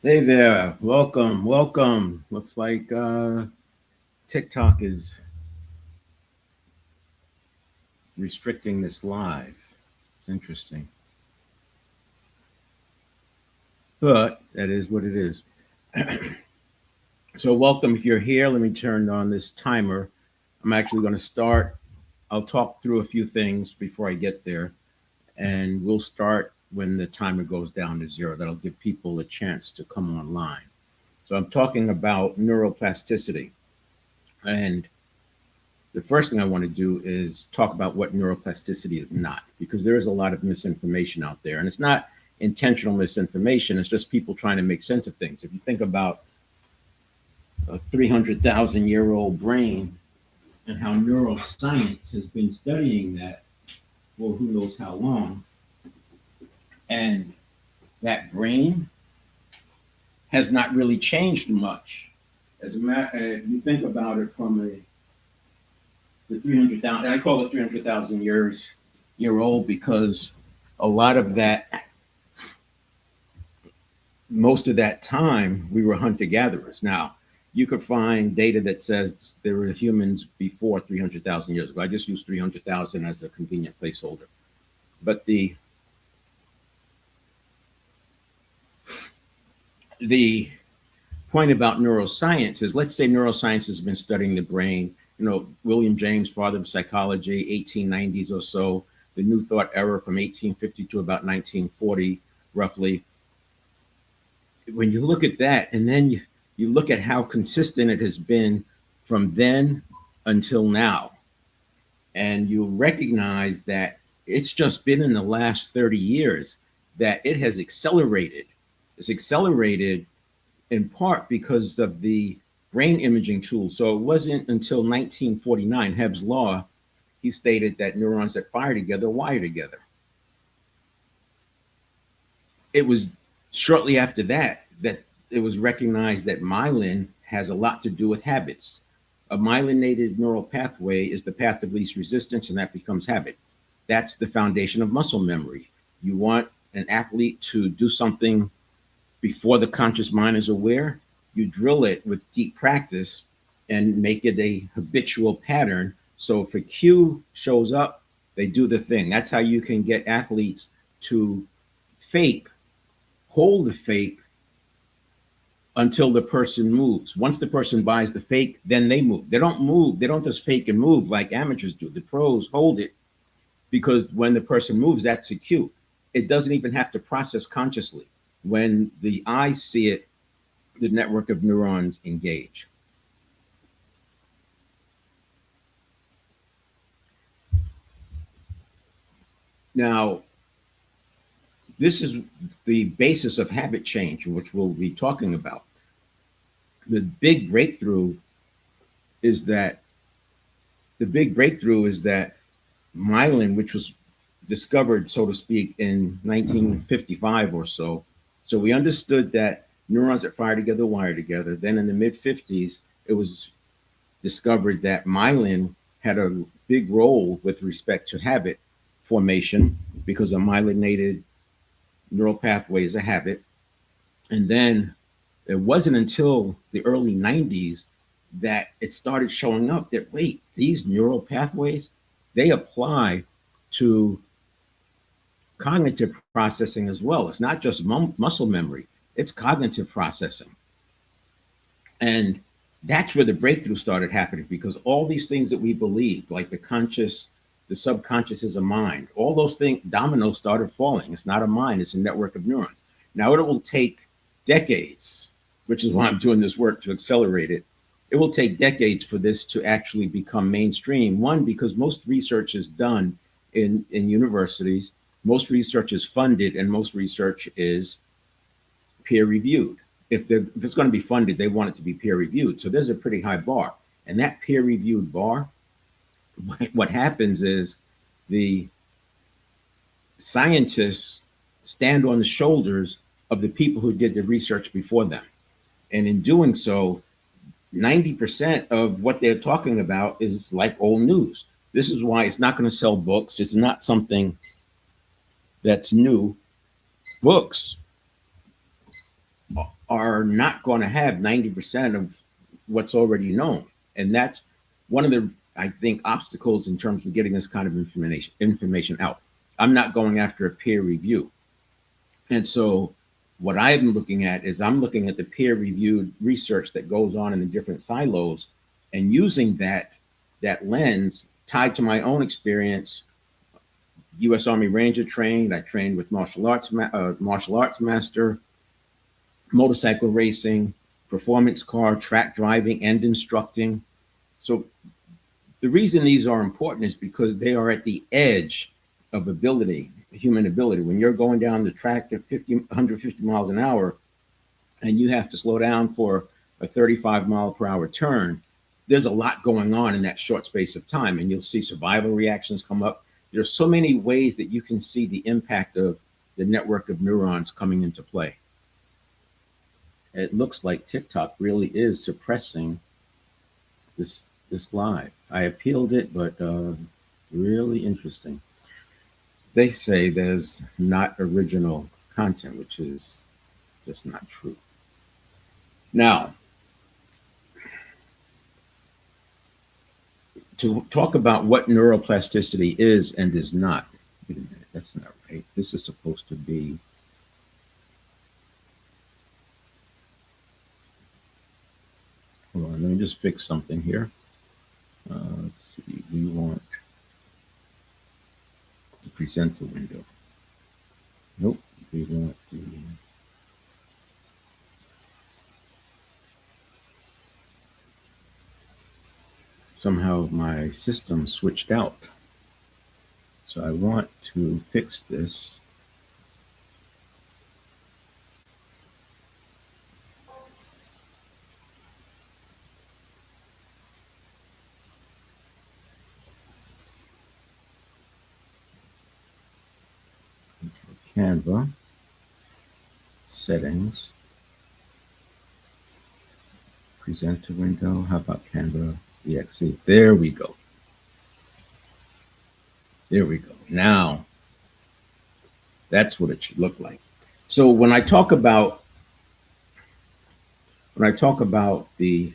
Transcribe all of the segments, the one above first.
Hey there, welcome, welcome. Looks like TikTok is restricting this live. It's interesting, but that is what it is. So, welcome if you're here. Let me turn on this timer. I'm actually going to start. I'll talk through a few things before I get there, and we'll start when the timer goes down to zero. That'll give people a chance to come online. So, I'm talking about neuroplasticity. And the first thing I want to do is talk about what neuroplasticity is not, because there is a lot of misinformation out there. And it's not intentional misinformation, it's just people trying to make sense of things. If you think about a 300,000-year-old brain and how neuroscience has been studying that for who knows how long, and that brain has not really changed much. As a matter, if you think about it from the 300,000, I call it 300,000 year old because a lot of that, most of that time, we were hunter gatherers. Now, you could find data that says there were humans before 300,000 years ago. I just use 300,000 as a convenient placeholder. But the point about neuroscience is, let's say neuroscience has been studying the brain. William James, father of psychology, 1890s or so, the New Thought era from 1850 to about 1940, roughly. When you look at that, and then you look at how consistent it has been from then until now, and you recognize that it's just been in the last 30 years that it has accelerated. It's accelerated in part because of the brain imaging tools. So it wasn't until 1949, Hebb's law, he stated that neurons that fire together wire together. It was shortly after that it was recognized that myelin has a lot to do with habits. A myelinated neural pathway is the path of least resistance, and that becomes habit. That's the foundation of muscle memory. You want an athlete to do something before the conscious mind is aware, you drill it with deep practice and make it a habitual pattern. So if a cue shows up, they do the thing. That's how you can get athletes to fake, hold the fake until the person moves. Once the person buys the fake, then they move. They don't move. They don't just fake and move like amateurs do. The pros hold it because when the person moves, that's a cue. It doesn't even have to process consciously. When the eyes see it, the network of neurons engage. Now, this is the basis of habit change, which we'll be talking about. The big breakthrough is that the big breakthrough is that myelin, which was discovered, so to speak, in 1955 or so. So we understood that neurons that fire together wire together. Then in the mid 50s, it was discovered that myelin had a big role with respect to habit formation because a myelinated neural pathway is a habit. And then it wasn't until the early 90s that it started showing up that, wait, these neural pathways, they apply to cognitive processing as well. It's not just muscle memory, it's cognitive processing. And that's where the breakthrough started happening because all these things that we believed, like the conscious, the subconscious is a mind, all those things, dominoes started falling. It's not a mind, it's a network of neurons. Now, it will take decades, which is why I'm doing this work to accelerate it. It will take decades for this to actually become mainstream. One, because most research is done in universities, most research is funded, and most research is peer reviewed. If it's going to be funded, they want it to be peer reviewed. So there's a pretty high bar. And that peer reviewed bar, what happens is the scientists stand on the shoulders of the people who did the research before them. And in doing so, 90% of what they're talking about is like old news. This is why it's not going to sell books. It's not something that's new. Books are not going to have 90% of what's already known. And that's one of the, I think, obstacles in terms of getting this kind of information out. I'm not going after a peer review. And so what I'm looking at is I'm looking at the peer reviewed research that goes on in the different silos and using that lens tied to my own experience. U.S. Army Ranger trained. I trained with martial arts master, motorcycle racing, performance car, track driving, and instructing. So the reason these are important is because they are at the edge of ability, human ability. When you're going down the track at 150 miles an hour and you have to slow down for a 35-mile-per-hour turn, there's a lot going on in that short space of time. And you'll see survival reactions come up. There's so many ways that you can see the impact of the network of neurons coming into play. It looks like TikTok really is suppressing this live. I appealed it, but really interesting. They say there's not original content, which is just not true. Now, to talk about what neuroplasticity is and is not. Wait a minute, that's not right. This is supposed to be. Hold on, let me just fix something here. Let's see, we want to present the window. Nope, we want to. Somehow my system switched out. So I want to fix this. Canva, settings, presenter window. How about Canva exe? There we go. There we go. Now, that's what it should look like. So when I talk about the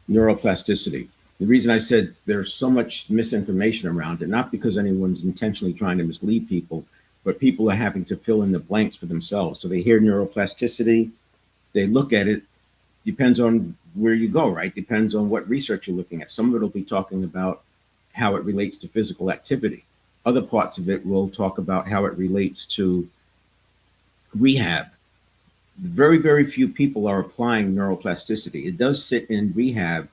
neuroplasticity, the reason I said there's so much misinformation around it, not because anyone's intentionally trying to mislead people, but people are having to fill in the blanks for themselves. So they hear neuroplasticity, they look at it, depends on where you go, right? Depends on what research you're looking at. Some of it will be talking about how it relates to physical activity. Other parts of it will talk about how it relates to rehab. Very, very few people are applying neuroplasticity. It does sit in rehab.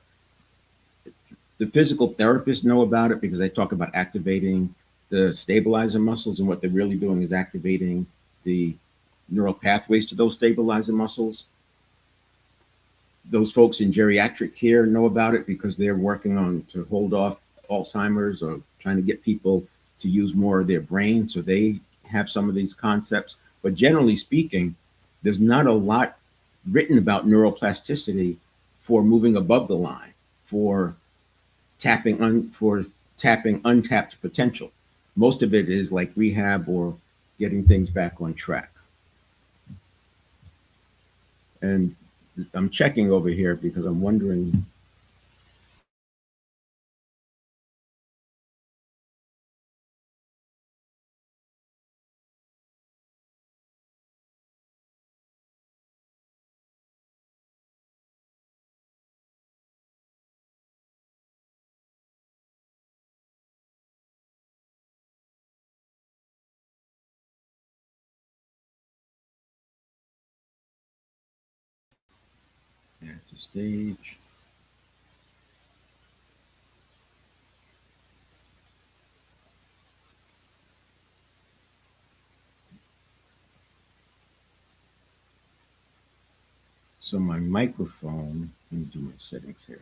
The physical therapists know about it because they talk about activating the stabilizer muscles, and what they're really doing is activating the neural pathways to those stabilizer muscles. Those folks in geriatric care know about it because they're working on to hold off Alzheimer's or trying to get people to use more of their brain. So they have some of these concepts. But generally speaking, there's not a lot written about neuroplasticity for moving above the line, for tapping untapped potential. Most of it is like rehab or getting things back on track. And I'm checking over here because I'm wondering. There's the stage. So my microphone, let me do my settings here.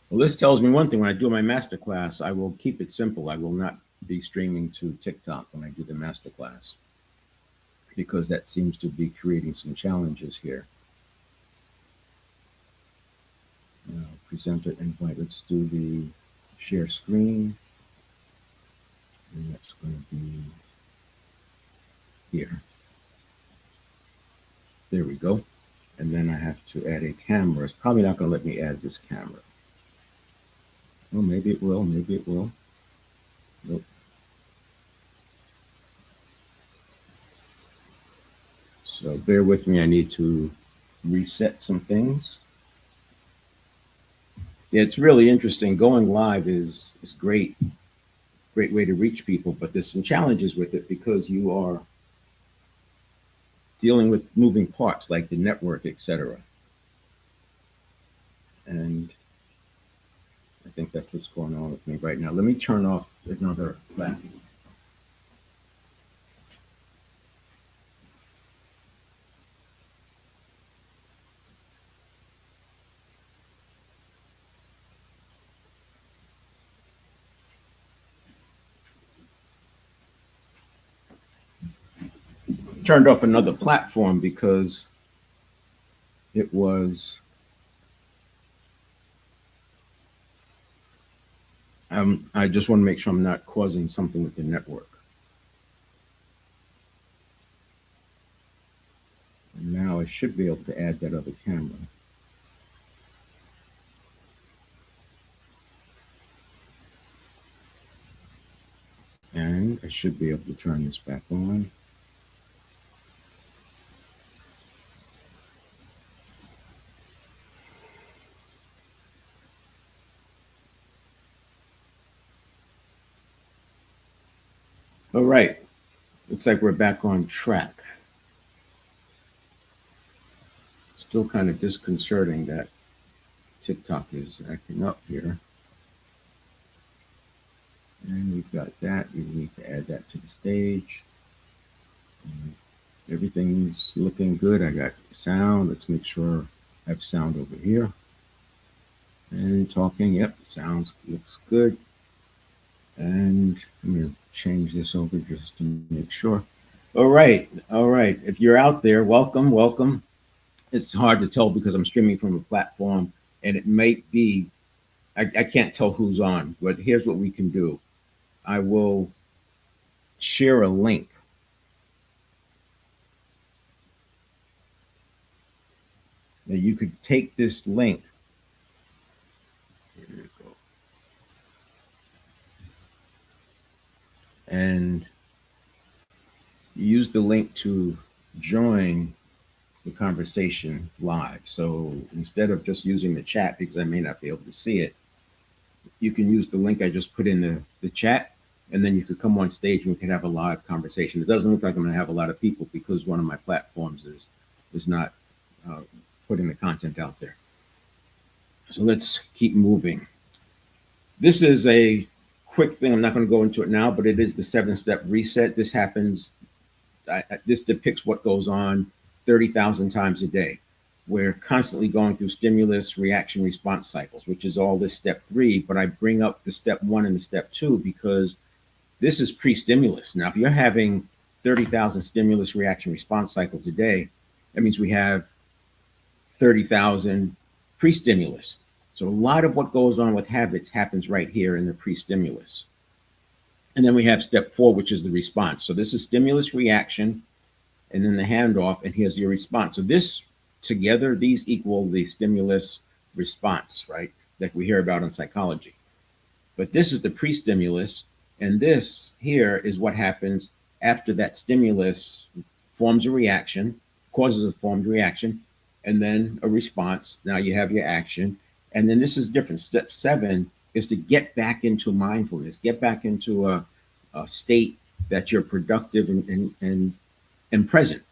Well, this tells me one thing. When I do my master class, I will keep it simple. I will not be streaming to TikTok when I do the master class because that seems to be creating some challenges here. Presenter invite. Let's do the share screen. And that's going to be here. There we go. And then I have to add a camera. It's probably not going to let me add this camera. Well, maybe it will. Maybe it will. Nope. So bear with me. I need to reset some things. Yeah, it's really interesting. Going live is great. Great way to reach people, but there's some challenges with it because you are dealing with moving parts like the network, etc. And I think that's what's going on with me right now. Let me turn off another platform. Turned off another platform because it was I just want to make sure I'm not causing something with the network. And now I should be able to add that other camera. And I should be able to turn this back on. All right, looks like we're back on track. Still kind of disconcerting that TikTok is acting up here. And we've got that. We need to add that to the stage. Everything's looking good. I got sound. Let's make sure I have sound over here. And talking, yep, sounds looks good. And I'm going to change this over just to make sure. All right, all right. If you're out there, welcome, welcome. It's hard to tell because I'm streaming from a platform, and it might be, I can't tell who's on, but here's what we can do. I will share a link. Now you could take this link. Here you go. And use the link to join the conversation live. So instead of just using the chat, because I may not be able to see it, you can use the link I just put in the chat, and then you could come on stage and we could have a live conversation. It doesn't look like I'm going to have a lot of people because one of my platforms is not putting the content out there. So let's keep moving. This is a quick thing. I'm not going to go into it now, but it is the 7-step reset. This happens. This depicts what goes on 30,000 times a day. We're constantly going through stimulus, reaction, response cycles, which is all this step 3. But I bring up the step 1 and the step 2 because this is pre-stimulus. Now, if you're having 30,000 stimulus, reaction, response cycles a day, that means we have 30,000 pre-stimulus. So a lot of what goes on with habits happens right here in the pre-stimulus. And then we have step 4, which is the response. So this is stimulus, reaction, and then the handoff, and here's your response. So this together, these equal the stimulus response, right? That we hear about in psychology. But this is the pre-stimulus, and this here is what happens after that stimulus forms a reaction, causes a formed reaction, and then a response. Now you have your action. And then this is different. Step 7 is to get back into mindfulness, get back into a state that you're productive and present,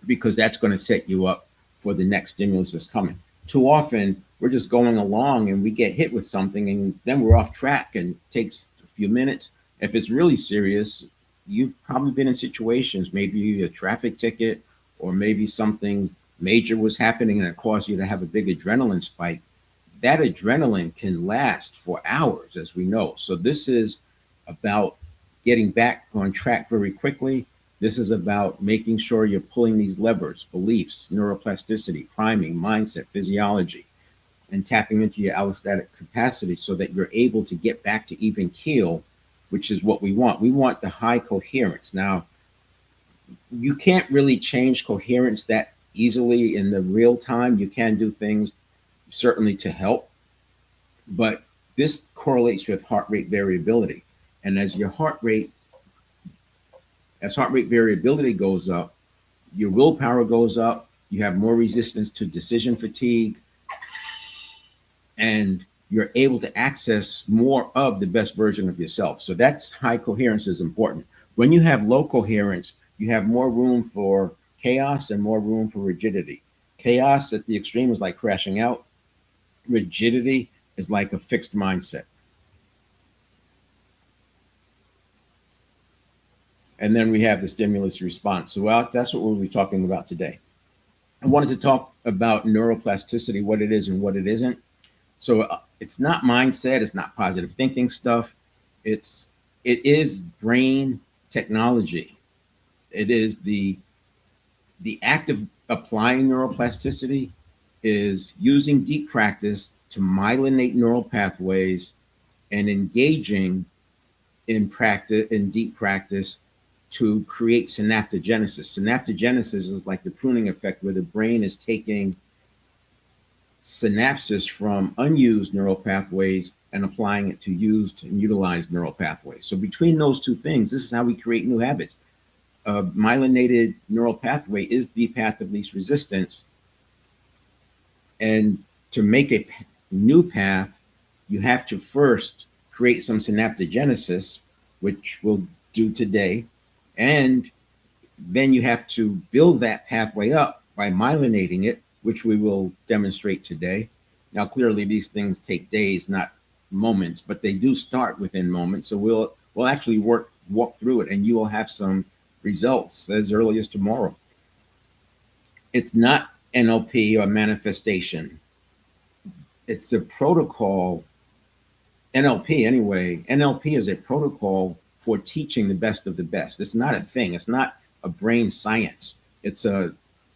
because that's going to set you up for the next stimulus that's coming. Too often, we're just going along and we get hit with something and then we're off track, and it takes a few minutes. If it's really serious, you've probably been in situations, maybe a traffic ticket or maybe something major was happening and it caused you to have a big adrenaline spike. That adrenaline can last for hours, as we know. So this is about getting back on track very quickly. This is about making sure you're pulling these levers, beliefs, neuroplasticity, priming, mindset, physiology, and tapping into your allostatic capacity so that you're able to get back to even keel, which is what we want. We want the high coherence. Now, You can't really change coherence that easily in the real time. You can do things certainly to help, but this correlates with heart rate variability. And as heart rate variability goes up, your willpower goes up, you have more resistance to decision fatigue, and you're able to access more of the best version of yourself. So that's high coherence is important. When you have low coherence, you have more room for chaos and more room for rigidity. Chaos at the extreme is like crashing out. Rigidity is like a fixed mindset. And then we have the stimulus response. So that's what we'll be talking about today. I wanted to talk about neuroplasticity, what it is and what it isn't. So it's not mindset, it's not positive thinking stuff. It is brain technology. It is the act of applying neuroplasticity is using deep practice to myelinate neural pathways and engaging in deep practice to create synaptogenesis. Synaptogenesis is like the pruning effect where the brain is taking synapses from unused neural pathways and applying it to used and utilized neural pathways. So between those two things, this is how we create new habits. A myelinated neural pathway is the path of least resistance. And to make a new path, you have to first create some synaptogenesis, which we'll do today. And then you have to build that pathway up by myelinating it, which we will demonstrate today. Now, clearly, these things take days, not moments, but they do start within moments. So we'll actually walk through it, and you will have some results as early as tomorrow. It's not NLP or manifestation. It's a protocol. NLP, anyway. NLP is a protocol for teaching the best of the best. It's not a thing. It's not a brain science. It's a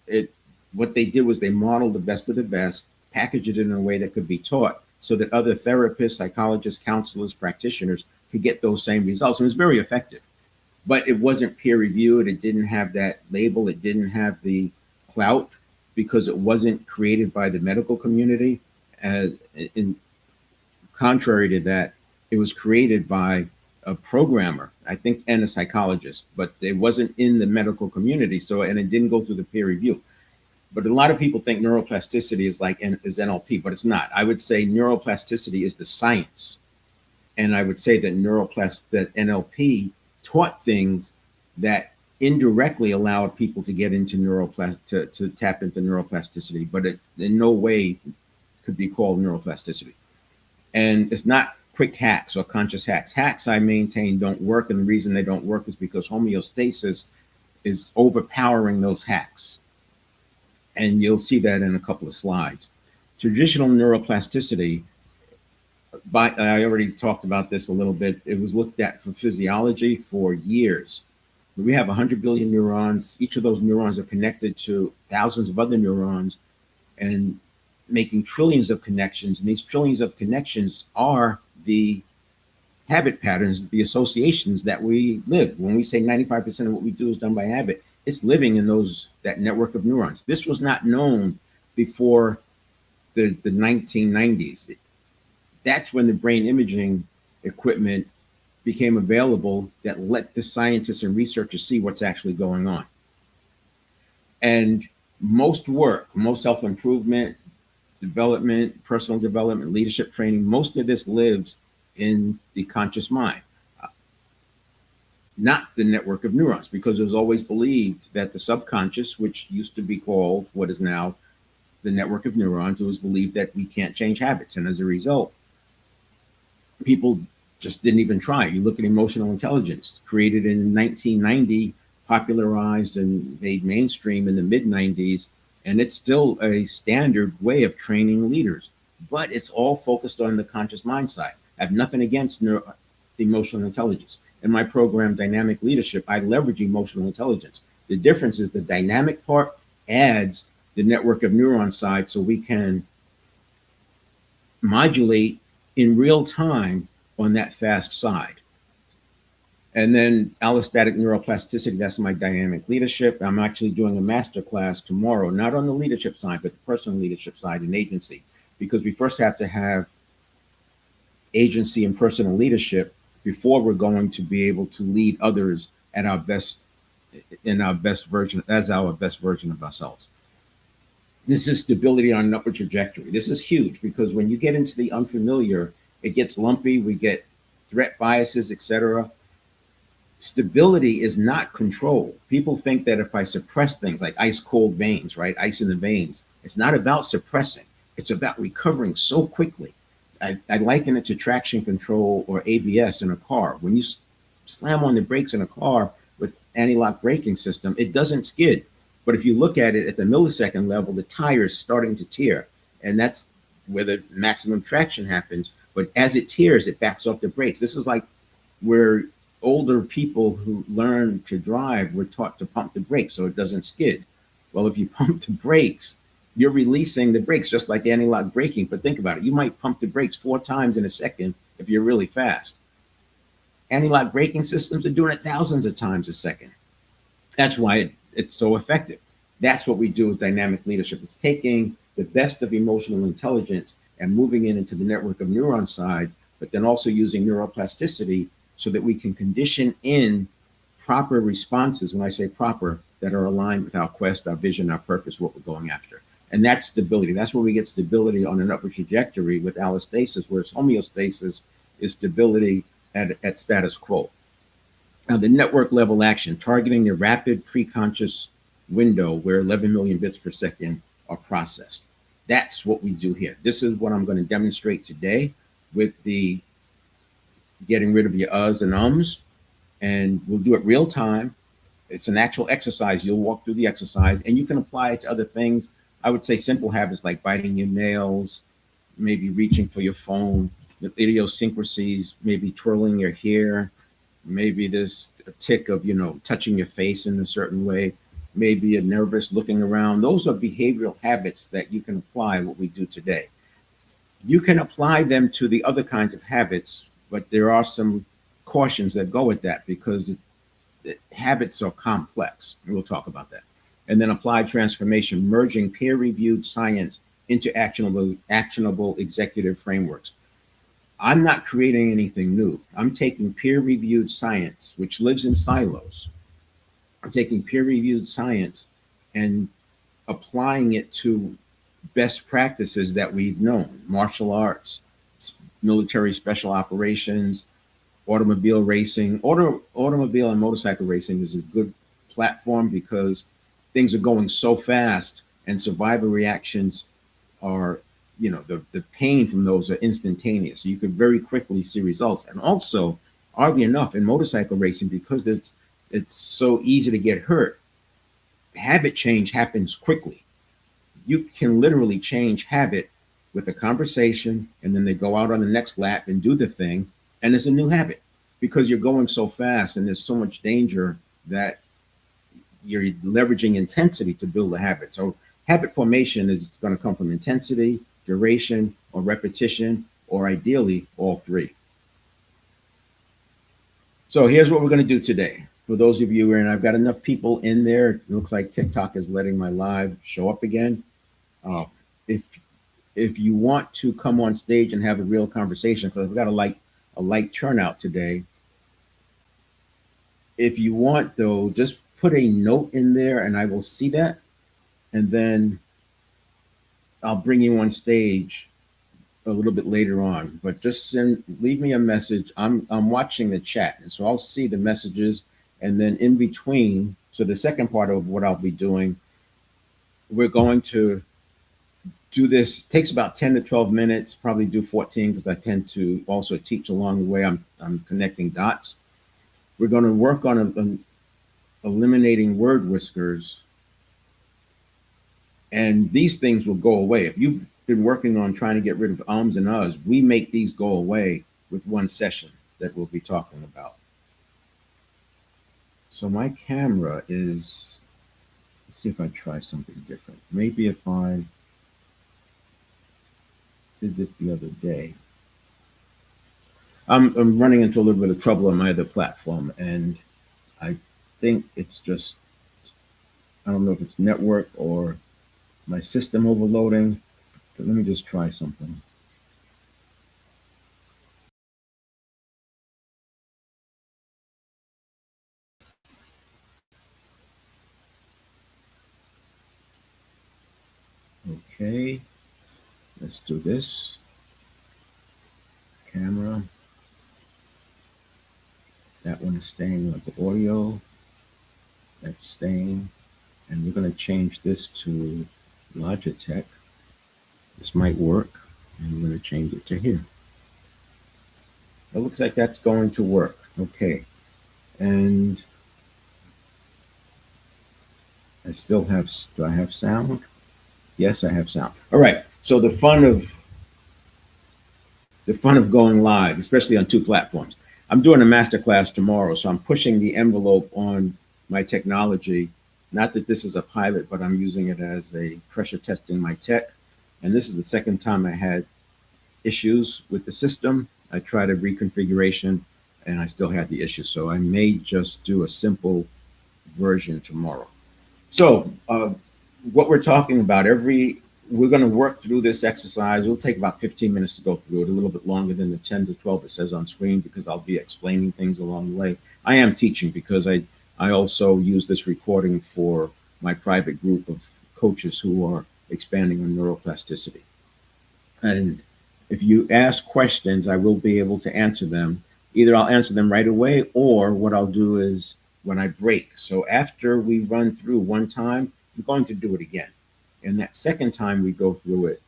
it. What they did was they modeled the best of the best, packaged it in a way that could be taught, so that other therapists, psychologists, counselors, practitioners could get those same results. It was very effective, but it wasn't peer reviewed. It didn't have that label. It didn't have the clout because it wasn't created by the medical community. In contrary to that, it was created by a programmer, I think, and a psychologist, but it wasn't in the medical community. So, and it didn't go through the peer review. But a lot of people think neuroplasticity is NLP, but it's not. I would say neuroplasticity is the science, and I would say that that NLP taught things that indirectly allowed people to get into to tap into neuroplasticity, but it in no way could be called neuroplasticity. And it's not quick hacks or conscious hacks. Hacks, I maintain, don't work, and the reason they don't work is because homeostasis is overpowering those hacks. And you'll see that in a couple of slides. Traditional neuroplasticity, I already talked about this a little bit. It was looked at for physiology for years. We have 100 billion neurons. Each of those neurons are connected to thousands of other neurons and making trillions of connections. And these trillions of connections are the habit patterns, the associations that we live. When we say 95% of what we do is done by habit, it's living in that network of neurons. This was not known before the 1990s. That's when the brain imaging equipment became available that let the scientists and researchers see what's actually going on. And most self-improvement, development, personal development, leadership training, most of this lives in the conscious mind, not the network of neurons, because it was always believed that the subconscious, which used to be called what is now the network of neurons, it was believed that we can't change habits. And as a result, people just didn't even try. You look at emotional intelligence, created in 1990, popularized and made mainstream in the mid 90s, and it's still a standard way of training leaders. But it's all focused on the conscious mind side. I have nothing against emotional intelligence. In my program, Dynamic Leadership, I leverage emotional intelligence. The difference is the dynamic part adds the network of neuron side so we can modulate in real time on that fast side. And then allostatic neuroplasticity, that's my dynamic leadership. I'm actually doing a master class tomorrow, not on the leadership side, but the personal leadership side in agency, because we first have to have agency and personal leadership before we're going to be able to lead others at our best, in our best version, as our best version of ourselves. This is stability on an upward trajectory. This is huge because when you get into the unfamiliar, it gets lumpy. We get threat biases, etc. Stability is not control. People think that if I suppress things like ice cold veins, right? Ice in the veins, it's not about suppressing, it's about recovering so quickly. I liken it to traction control or ABS in a car. When you slam on the brakes in a car with anti-lock braking system, it doesn't skid. But if you look at it at the millisecond level, the tire is starting to tear. And that's where the maximum traction happens. But as it tears, it backs off the brakes. This is like where older people who learn to drive were taught to pump the brakes so it doesn't skid. Well, if you pump the brakes, you're releasing the brakes just like anti-lock braking. But think about it. You might pump the brakes 4 times in a second if you're really fast. Anti-lock braking systems are doing it thousands of times a second. That's why it's so effective. That's what we do with dynamic leadership. It's taking the best of emotional intelligence and moving it into the network of neurons side, but then also using neuroplasticity so that we can condition in proper responses. When I say proper, that are aligned with our quest, our vision, our purpose, what we're going after. And that's stability. That's where we get stability on an upward trajectory with allostasis, whereas homeostasis is stability at status quo. Now, the network level action, targeting the rapid preconscious window where 11 million bits per second are processed. That's what we do here. This is what I'm going to demonstrate today with the getting rid of your uhs and ums, and we'll do it real time. It's an actual exercise. You'll walk through the exercise, and you can apply it to other things. I would say simple habits like biting your nails, maybe reaching for your phone, the idiosyncrasies, maybe twirling your hair, maybe this tick of touching your face in a certain way, maybe you're nervous looking around. Those are behavioral habits that you can apply what we do today. You can apply them to the other kinds of habits, but there are some cautions that go with that because habits are complex. We'll talk about that. And then applied transformation, merging peer-reviewed science into actionable executive frameworks. I'm not creating anything new. I'm taking peer-reviewed science, which lives in silos. I'm taking peer-reviewed science and applying it to best practices that we've known: martial arts, military special operations, automobile racing. Automobile and motorcycle racing is a good platform because things are going so fast and survival reactions are, the pain from those are instantaneous. So you can very quickly see results. And also, oddly enough, in motorcycle racing, because it's so easy to get hurt, habit change happens quickly. You can literally change habit with a conversation, and then they go out on the next lap and do the thing, and it's a new habit because you're going so fast and there's so much danger that you're leveraging intensity to build a habit. So habit formation is going to come from intensity, duration, or repetition, or ideally all three. So here's what we're going to do today. For those of you, and I've got enough people in there, it looks like TikTok is letting my live show up again. Uh, if if you want to come on stage and have a real conversation, because I've got a light turnout today. If you want though, just put a note in there, and I will see that, and then I'll bring you on stage a little bit later on. But just leave me a message. I'm watching the chat, and so I'll see the messages, and then in between. So the second part of what I'll be doing, we're going to do this. It takes about 10 to 12 minutes, probably do 14 because I tend to also teach along the way. I'm connecting dots. We're going to work on eliminating word whiskers, and these things will go away. If you've been working on trying to get rid of ums and uhs, we make these go away with one session that we'll be talking about. So my camera is, let's see if I try something different. Maybe if I did this the other day. I'm running into a little bit of trouble on my other platform, and I think it's just, I don't know if it's network or my system overloading, but let me just try something. Okay, let's do this. Camera, that one is staying with the audio, that's staying, and we're going to change this to Logitech. This might work, and we're going to change it to here. It looks like that's going to work. Okay, and I still have, do I have sound? Yes, I have sound. All right. So the fun of going live, especially on two platforms. I'm doing a master class tomorrow, so I'm pushing the envelope on my technology. Not that this is a pilot, but I'm using it as a pressure testing my tech. And this is the second time I had issues with the system. I tried a reconfiguration and I still had the issue. So I may just do a simple version tomorrow. So, what we're talking about, we're going to work through this exercise. It'll take about 15 minutes to go through it, a little bit longer than the 10 to 12 it says on screen because I'll be explaining things along the way. I am teaching because I also use this recording for my private group of coaches who are expanding on neuroplasticity. And if you ask questions, I will be able to answer them. Either I'll answer them right away, or what I'll do is when I break. So after we run through one time, I'm going to do it again. And that second time we go through it,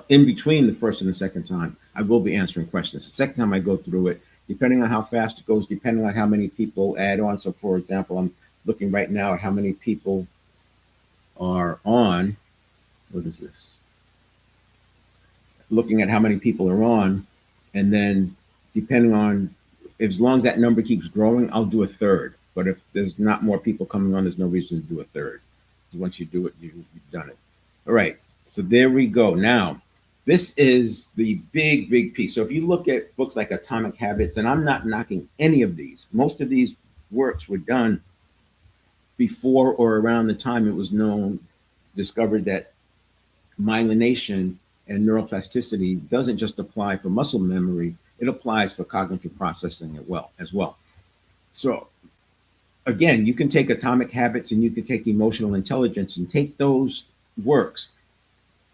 in between the first and the second time, I will be answering questions. The second time I go through it, depending on how fast it goes, depending on how many people add on. So, for example, I'm looking right now at how many people are on. What is this? Looking at how many people are on, and then depending on, as long as that number keeps growing, I'll do a third. But if there's not more people coming on, there's no reason to do a third. Once you do it, you've done it. All right. So there we go. Now, this is the big, big piece. So if you look at books like Atomic Habits, and I'm not knocking any of these, most of these works were done before or around the time it was discovered that myelination and neuroplasticity doesn't just apply for muscle memory, it applies for cognitive processing as well. So again, you can take Atomic Habits and you can take Emotional Intelligence and take those works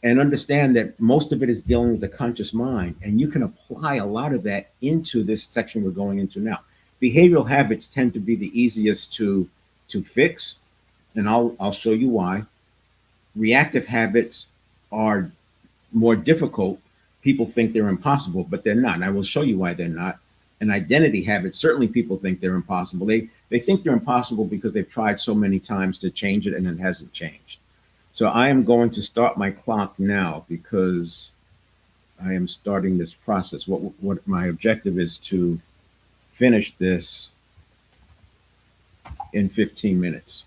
and understand that most of it is dealing with the conscious mind, and you can apply a lot of that into this section we're going into now. Behavioral habits tend to be the easiest to fix, and I'll show you why. Reactive habits are more difficult. People think they're impossible, but they're not. And I will show you why they're not. And identity habits, certainly people think they're impossible. They think they're impossible because they've tried so many times to change it and it hasn't changed. So I am going to start my clock now because I am starting this process. What my objective is to finish this in 15 minutes.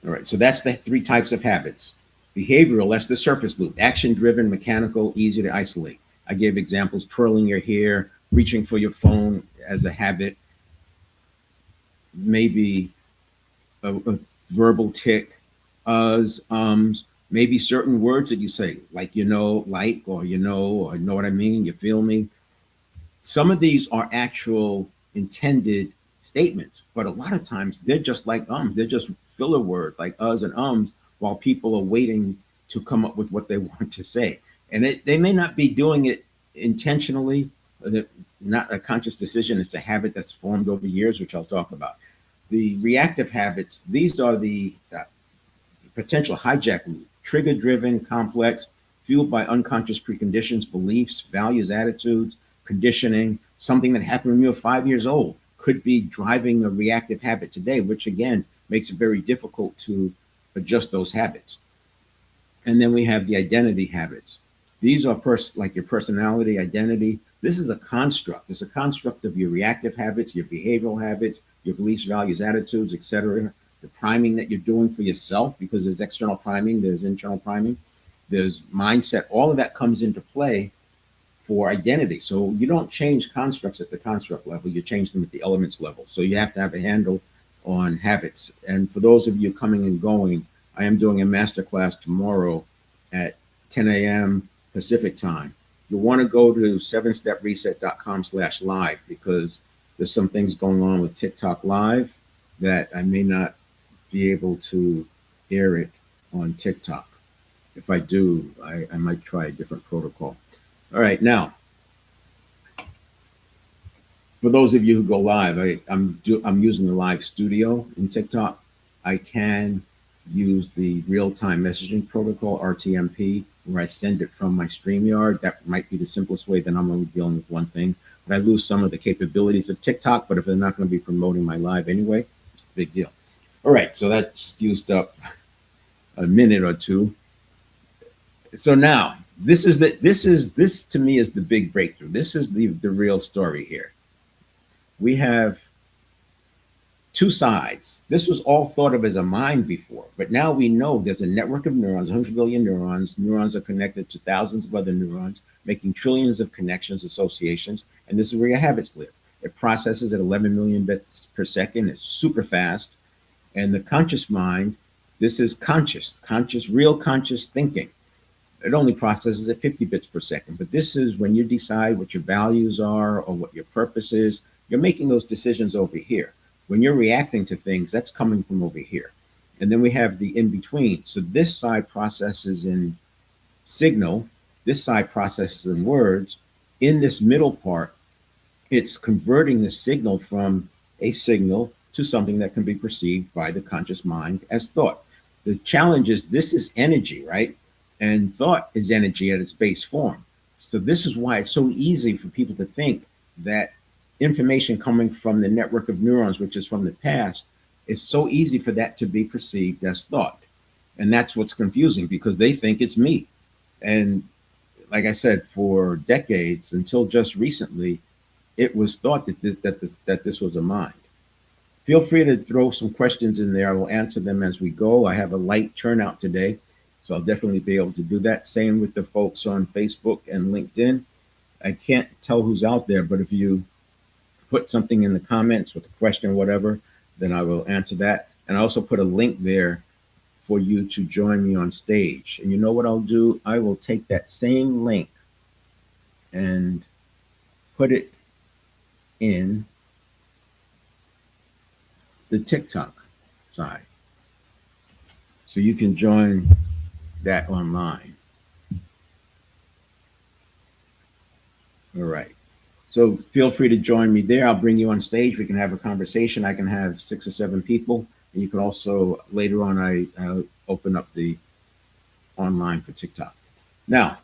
All right, so that's the three types of habits. Behavioral, that's the surface loop. Action driven, mechanical, easy to isolate. I gave examples: twirling your hair, reaching for your phone as a habit, maybe a verbal tick, maybe certain words that you say, like, like, or, or know what I mean, you feel me. Some of these are actual intended statements, but a lot of times they're just like they're just filler words like and while people are waiting to come up with what they want to say. And they may not be doing it intentionally, not a conscious decision. It's a habit that's formed over years, which I'll talk about. The reactive habits, these are the potential hijack loop, trigger driven, complex, fueled by unconscious preconditions, beliefs, values, attitudes, conditioning. Something that happened when you were 5 years old could be driving a reactive habit today, which again makes it very difficult to adjust those habits. And then we have the identity habits. These are like your personality, identity. This is a construct. It's a construct of your reactive habits, your behavioral habits, your beliefs, values, attitudes, etc. the priming that you're doing for yourself, because there's external priming, there's internal priming, there's mindset, all of that comes into play for identity. So you don't change constructs at the construct level, you change them at the elements level. So you have to have a handle on habits. And for those of you coming and going, I am doing a masterclass tomorrow at 10 a.m. Pacific time. You'll want to go to 7stepreset.com/live, because there's some things going on with TikTok Live that I may not be able to air it on TikTok. If I do, I might try a different protocol. All right, now, for those of you who go live, I'm using the live studio in TikTok. I can use the real-time messaging protocol, RTMP, where I send it from my StreamYard. That might be the simplest way, then I'm only dealing with one thing. But I lose some of the capabilities of TikTok, but if they're not going to be promoting my live anyway, it's a big deal. All right, so that's used up a minute or two. So now, this to me is the big breakthrough. This is the real story here. We have two sides. This was all thought of as a mind before, but now we know there's a network of neurons, 100 billion neurons. Neurons are connected to thousands of other neurons, making trillions of connections, associations, and this is where your habits live. It processes at 11 million bits per second. It's super fast. And the conscious mind, this is conscious, real conscious thinking. It only processes at 50 bits per second, but this is when you decide what your values are or what your purpose is. You're making those decisions over here. When you're reacting to things, that's coming from over here. And then we have the in-between. So this side processes in signal, this side processes in words. In this middle part, it's converting the signal from a signal to something that can be perceived by the conscious mind as thought. The challenge is this is energy, right? And thought is energy at its base form. So this is why it's so easy for people to think that information coming from the network of neurons, which is from the past, it's so easy for that to be perceived as thought. And that's what's confusing, because they think it's me. And like I said, for decades, until just recently, it was thought that this was a mind. Feel free to throw some questions in there. I will answer them as we go. I have a light turnout today, so I'll definitely be able to do that. Same with the folks on Facebook and LinkedIn. I can't tell who's out there, but if you put something in the comments with a question or whatever, then I will answer that. And I also put a link there for you to join me on stage. And you know what I'll do? I will take that same link and put it in the TikTok side. So you can join that online. All right. So feel free to join me there. I'll bring you on stage. We can have a conversation. I can have 6 or 7 people. And you can also, later on, I open up the online for TikTok. Now,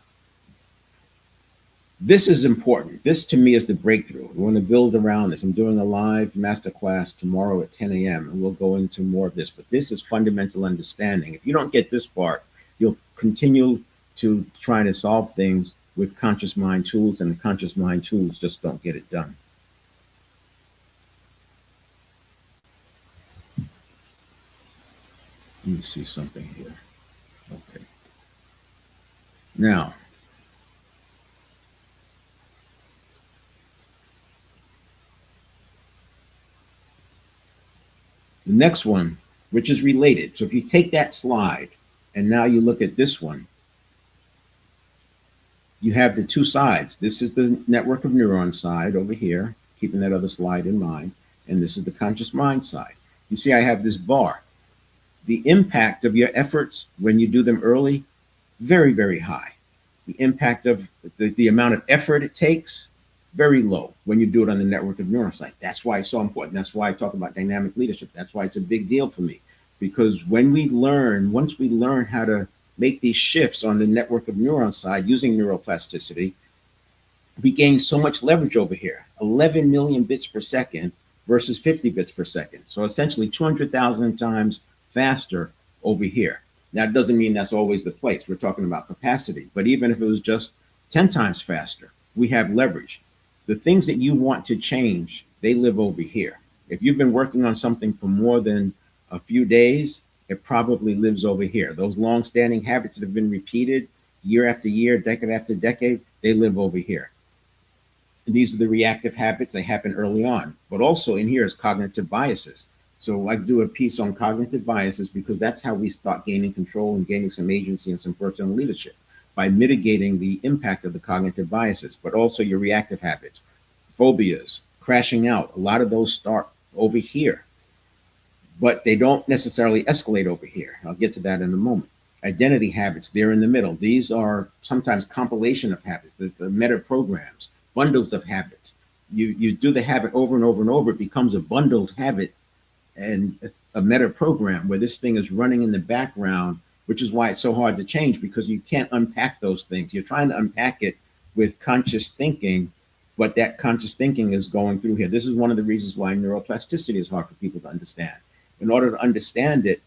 this is important. This to me is the breakthrough. We want to build around this. I'm doing a live masterclass tomorrow at 10 a.m. and we'll go into more of this, but this is fundamental understanding. If you don't get this part, you'll continue to try to solve things with conscious mind tools, and the conscious mind tools just don't get it done. Let me see something here. Okay. Now, the next one, which is related. So if you take that slide and now you look at this one, you have the two sides. This is the network of neurons side over here, keeping that other slide in mind. And this is the conscious mind side. You see, I have this bar. The impact of your efforts when you do them early, very, very high. The impact of the amount of effort it takes, very low when you do it on the network of neurons side. That's why it's so important. That's why I talk about dynamic leadership. That's why it's a big deal for me. Because when we learn, once we learn how to make these shifts on the network of neurons side using neuroplasticity, we gain so much leverage over here. 11 million bits per second versus 50 bits per second. So essentially 200,000 times faster over here. Now, it doesn't mean that's always the place. We're talking about capacity. But even if it was just 10 times faster, we have leverage. The things that you want to change, they live over here. If you've been working on something for more than a few days, it probably lives over here. Those long-standing habits that have been repeated year after year, decade after decade, they live over here. And these are the reactive habits. They happen early on. But also in here is cognitive biases. So I do a piece on cognitive biases because that's how we start gaining control and gaining some agency and some personal leadership by mitigating the impact of the cognitive biases, but also your reactive habits, phobias, crashing out. A lot of those start over here, but they don't necessarily escalate over here. I'll get to that in a moment. Identity habits, they're in the middle. These are sometimes compilation of habits, the meta programs, bundles of habits. You do the habit over and over and over, it becomes a bundled habit and a meta program where this thing is running in the background, which is why it's so hard to change because you can't unpack those things. You're trying to unpack it with conscious thinking, but that conscious thinking is going through here. This is one of the reasons why neuroplasticity is hard for people to understand. In order to understand it,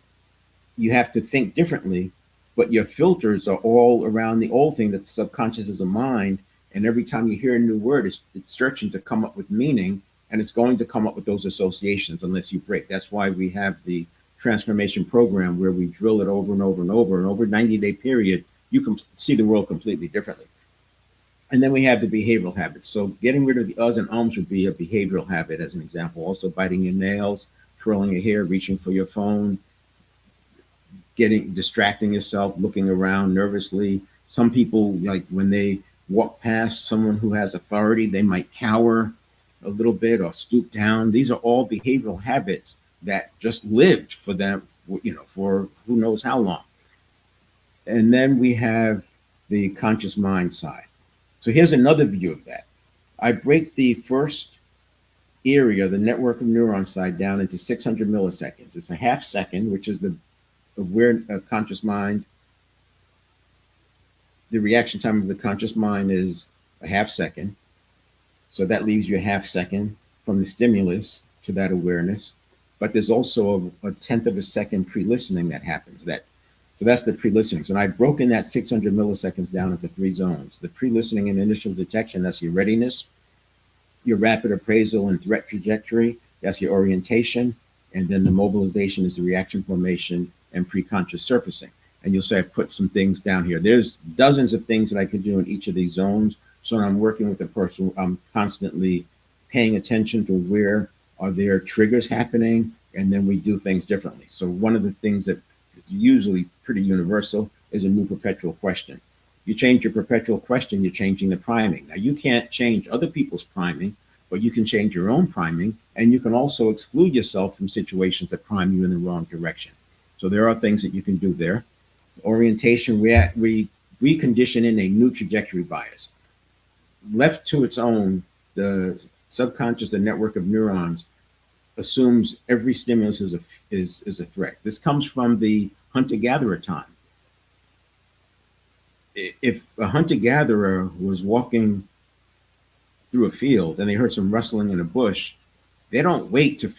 you have to think differently, but your filters are all around the old thing that the subconscious is a mind. And every time you hear a new word, it's searching to come up with meaning, and it's going to come up with those associations unless you break. That's why we have the transformation program where we drill it over and over and over. And over a 90-day period, you can see the world completely differently. And then we have the behavioral habits. So getting rid of the uhs and ums would be a behavioral habit, as an example. Also biting your nails, twirling your hair, reaching for your phone, distracting yourself, looking around nervously. Some people, like when they walk past someone who has authority, they might cower a little bit or stoop down. These are all behavioral habits that just lived for them, for who knows how long. And then we have the conscious mind side. So here's another view of that. I break the first area, the network of neurons side, down into 600 milliseconds. It's a half second, which is the aware conscious mind. The reaction time of the conscious mind is a half second. So that leaves you a half second from the stimulus to that awareness. But there's also a tenth of a second pre-listening that happens. So that's the pre-listening. So I've broken that 600 milliseconds down into 3 zones. The pre-listening and initial detection, that's your readiness, your rapid appraisal and threat trajectory, that's your orientation, and then the mobilization is the reaction formation and pre-conscious surfacing. And you'll say I put some things down here. There's dozens of things that I could do in each of these zones. So when I'm working with the person, I'm constantly paying attention to where are there triggers happening, and then we do things differently. So one of the things that is usually pretty universal is a new perpetual question. You change your perpetual question, you're changing the priming. Now you can't change other people's priming, but you can change your own priming, and you can also exclude yourself from situations that prime you in the wrong direction. So there are things that you can do there. Orientation, we condition in a new trajectory bias. Left to its own, the subconscious, the network of neurons, assumes every stimulus is a threat. This comes from the hunter-gatherer time. If a hunter-gatherer was walking through a field and they heard some rustling in a bush, they don't wait to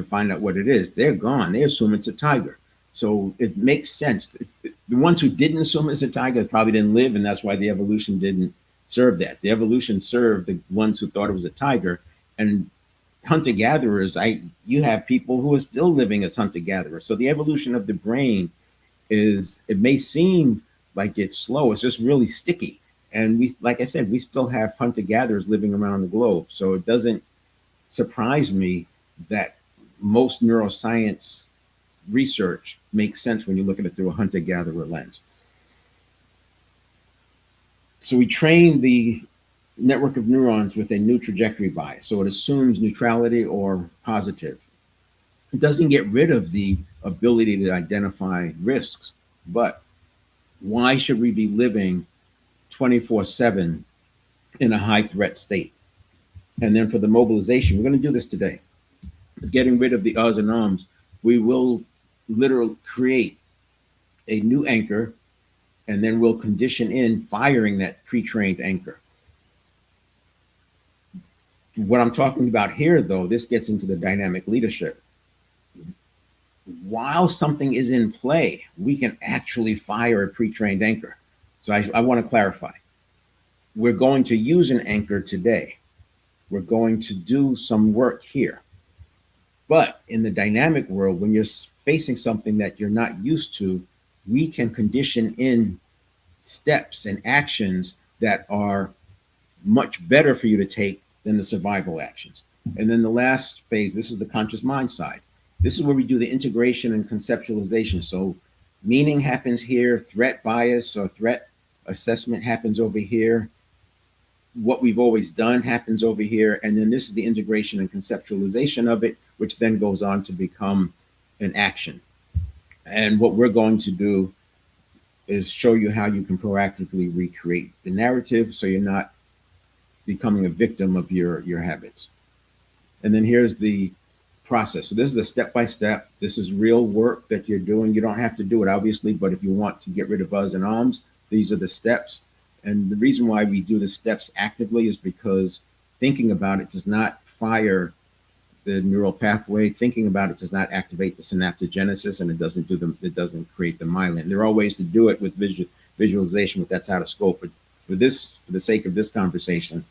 find out what it is. They're gone. They assume it's a tiger. So it makes sense. The ones who didn't assume it's a tiger probably didn't live, and that's why the evolution didn't serve that. The evolution served the ones who thought it was a tiger. And hunter-gatherers, you have people who are still living as hunter-gatherers. So the evolution of the brain it may seem like it's slow, it's just really sticky. And we, like I said, we still have hunter-gatherers living around the globe. So it doesn't surprise me that most neuroscience research makes sense when you look at it through a hunter-gatherer lens. So we train the network of neurons with a new trajectory bias. So it assumes neutrality or positive. It doesn't get rid of the ability to identify risks, but why should we be living 24/7 in a high threat state? And then for the mobilization, we're going to do this today. Getting rid of the uhs and ums, we will literally create a new anchor, and then we'll condition in firing that pre-trained anchor. What I'm talking about here, though, this gets into the dynamic leadership. While something is in play, we can actually fire a pre-trained anchor. So I want to clarify. We're going to use an anchor today. We're going to do some work here. But in the dynamic world, when you're facing something that you're not used to, we can condition in steps and actions that are much better for you to take than the survival actions. And then the last phase, this is the conscious mind side. This is where we do the integration and conceptualization. So meaning happens here, threat bias or threat assessment happens over here, what we've always done happens over here, and then this is the integration and conceptualization of it, which then goes on to become an action. And what we're going to do is show you how you can proactively recreate the narrative so you're not becoming a victim of your habits. And then here's the process. So this is a step by step. This is real work that you're doing. You don't have to do it, obviously, but if you want to get rid of buzz and ums, these are the steps. And the reason why we do the steps actively is because thinking about it does not fire the neural pathway. Thinking about it does not activate the synaptogenesis, and it doesn't create the myelin. There are ways to do it with visualization, but that's out of scope. But for the sake of this conversation,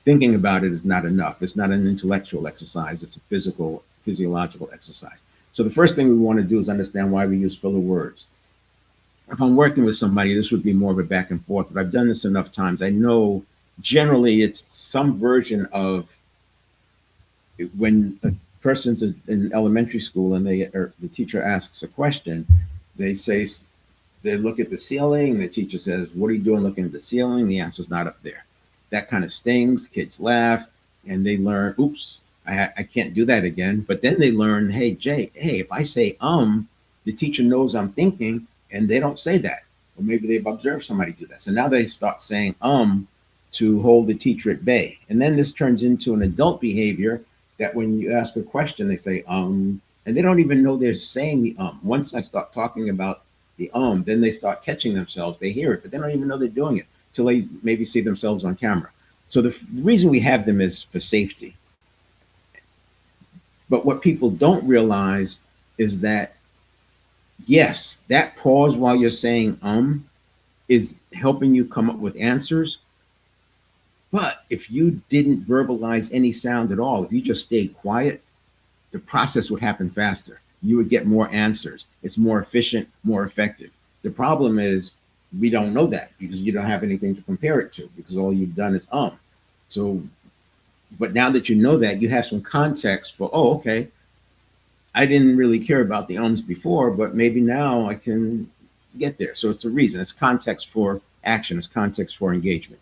thinking about it is not enough. It's not an intellectual exercise. It's a physiological exercise. So the first thing we want to do is understand why we use filler words. If I'm working with somebody, this would be more of a back and forth, but I've done this enough times. I know generally it's some version of when a person's in elementary school and the teacher asks a question, they look at the ceiling, and the teacher says, "What are you doing looking at the ceiling?" The answer's not up there. That kind of stings. Kids laugh, and they learn, "Oops, I can't do that again." But then they learn, "Hey, Jay, hey, if I say the teacher knows I'm thinking," and they don't say that. Or maybe they've observed somebody do that. So now they start saying to hold the teacher at bay. And then this turns into an adult behavior that when you ask a question, they say and they don't even know they're saying the Once I start talking about the then they start catching themselves. They hear it, but they don't even know they're doing it till they maybe see themselves on camera. So the reason we have them is for safety. But what people don't realize is that, yes, that pause while you're saying is helping you come up with answers. But if you didn't verbalize any sound at all, if you just stayed quiet, the process would happen faster. You would get more answers. It's more efficient, more effective. The problem is we don't know that because you don't have anything to compare it to, because all you've done is So, but now that you know that, you have some context for, oh, okay, I didn't really care about the ums before, but maybe now I can get there. So it's a reason. It's context for action. It's context for engagement.